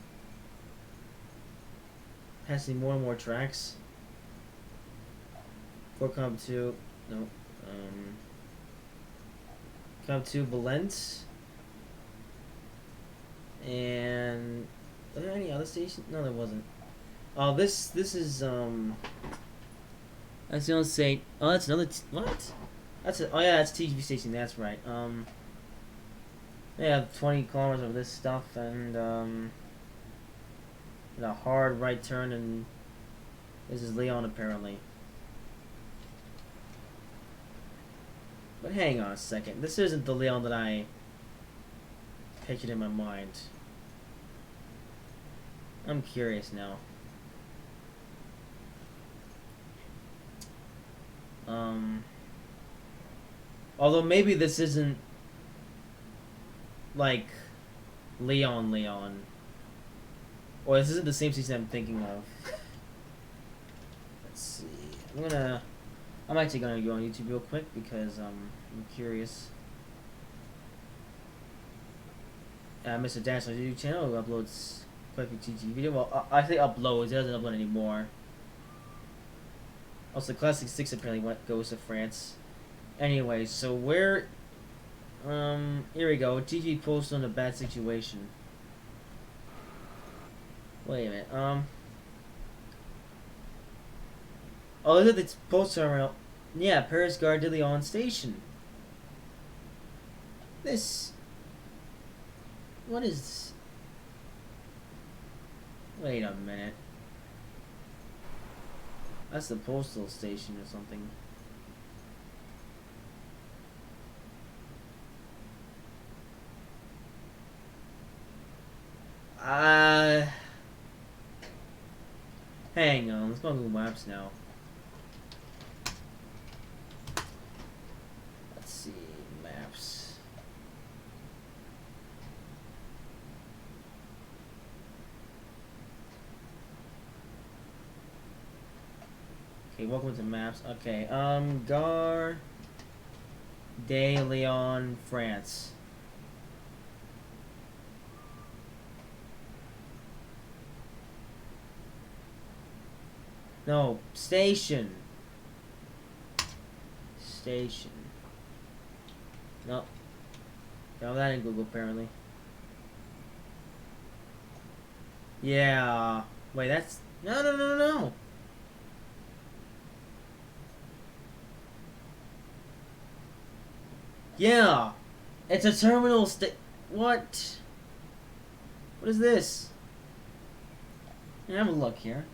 Speaker 1: Passing more and more tracks. Before come to come to Valence. And are there any other stations? No, there wasn't. Oh, this is that's the only state. Oh, that's another. What? That's a, oh yeah, that's TGV station. That's right. They have 20 kilometers of this stuff and a hard right turn, and this is Lyon apparently. But hang on a second. This isn't the Lyon that I pictured in my mind. I'm curious now. Although maybe this isn't like Lyon. Or this isn't the same season I'm thinking of. Let's see. I'm actually gonna go on YouTube real quick because I'm curious. Mr. Dash's YouTube channel uploads quite a few TG video. Well, I say uploads. It doesn't upload anymore. Also, Classic 6 apparently goes to France. Anyway, so where... here we go. TG posts on a bad situation. Wait a minute, oh, look at the post terminal. Yeah, Paris Gare de Lyon station. This... what is... wait a minute. That's the postal station or something. Hang on. Let's go on Google Maps now. Let's see. Maps. Okay, welcome to Maps. Okay, Gare de Lyon, France. No, station. Station. No. No, that in Google apparently. Yeah. Wait, that's no. Yeah. It's a terminal what? What is this? Have a look here.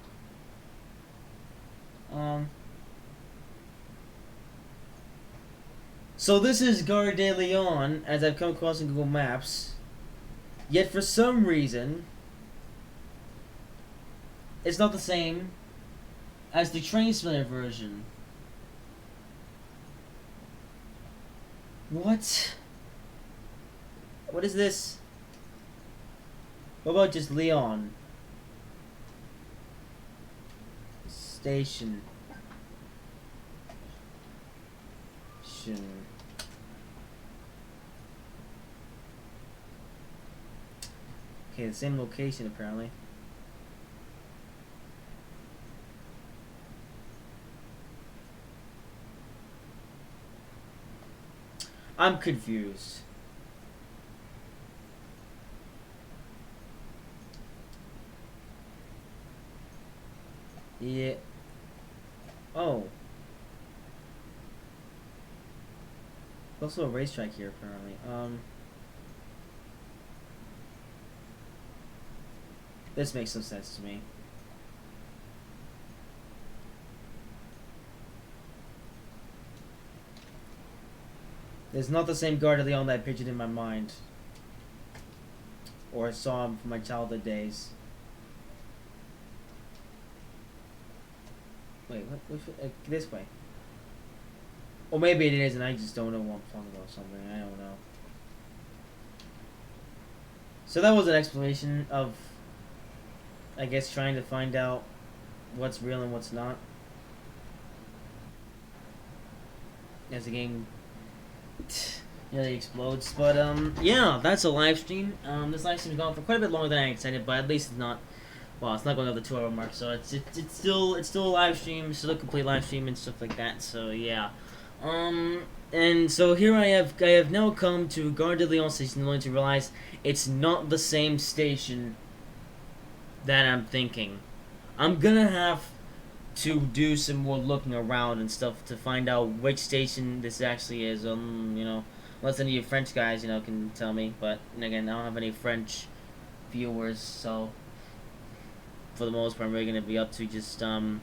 Speaker 1: So this is Gare de Lyon, as I've come across in Google Maps. Yet for some reason, it's not the same as the train simulator version. What? What is this? What about just Lyon? Station. Okay, the same location apparently. I'm confused. Yeah. Oh. There's also a racetrack here apparently. This makes some sense to me. It's not the same Gare de Lyon that I pictured in my mind. Or saw him from my childhood days. Wait, what this way. Or maybe it is and I just don't know what I'm talking about or something. I don't know. So that was an explanation of, I guess, trying to find out what's real and what's not. As the game really explodes. But yeah, that's a live stream. This live stream's gone for quite a bit longer than I expected, but at least it's not. Well, it's not going over the 2-hour mark, so it's still a live stream, still a complete live stream and stuff like that. So yeah, and so here I have now come to Gare de Lyon station, only to realize it's not the same station that I'm thinking. I'm gonna have to do some more looking around and stuff to find out which station this actually is. You know, unless any of you French guys, you know, can tell me. But again, I don't have any French viewers, so for the most part, I'm really gonna be up to just doing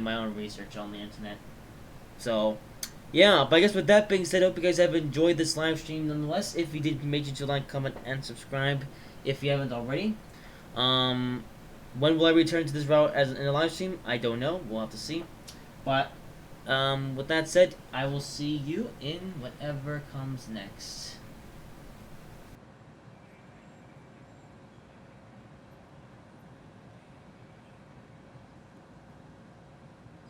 Speaker 1: my own research on the internet. So yeah, but I guess with that being said, I hope you guys have enjoyed this live stream nonetheless. If you did, make sure to like, comment, and subscribe if you haven't already. When will I return to this route as in a live stream? I don't know. We'll have to see. But with that said, I will see you in whatever comes next.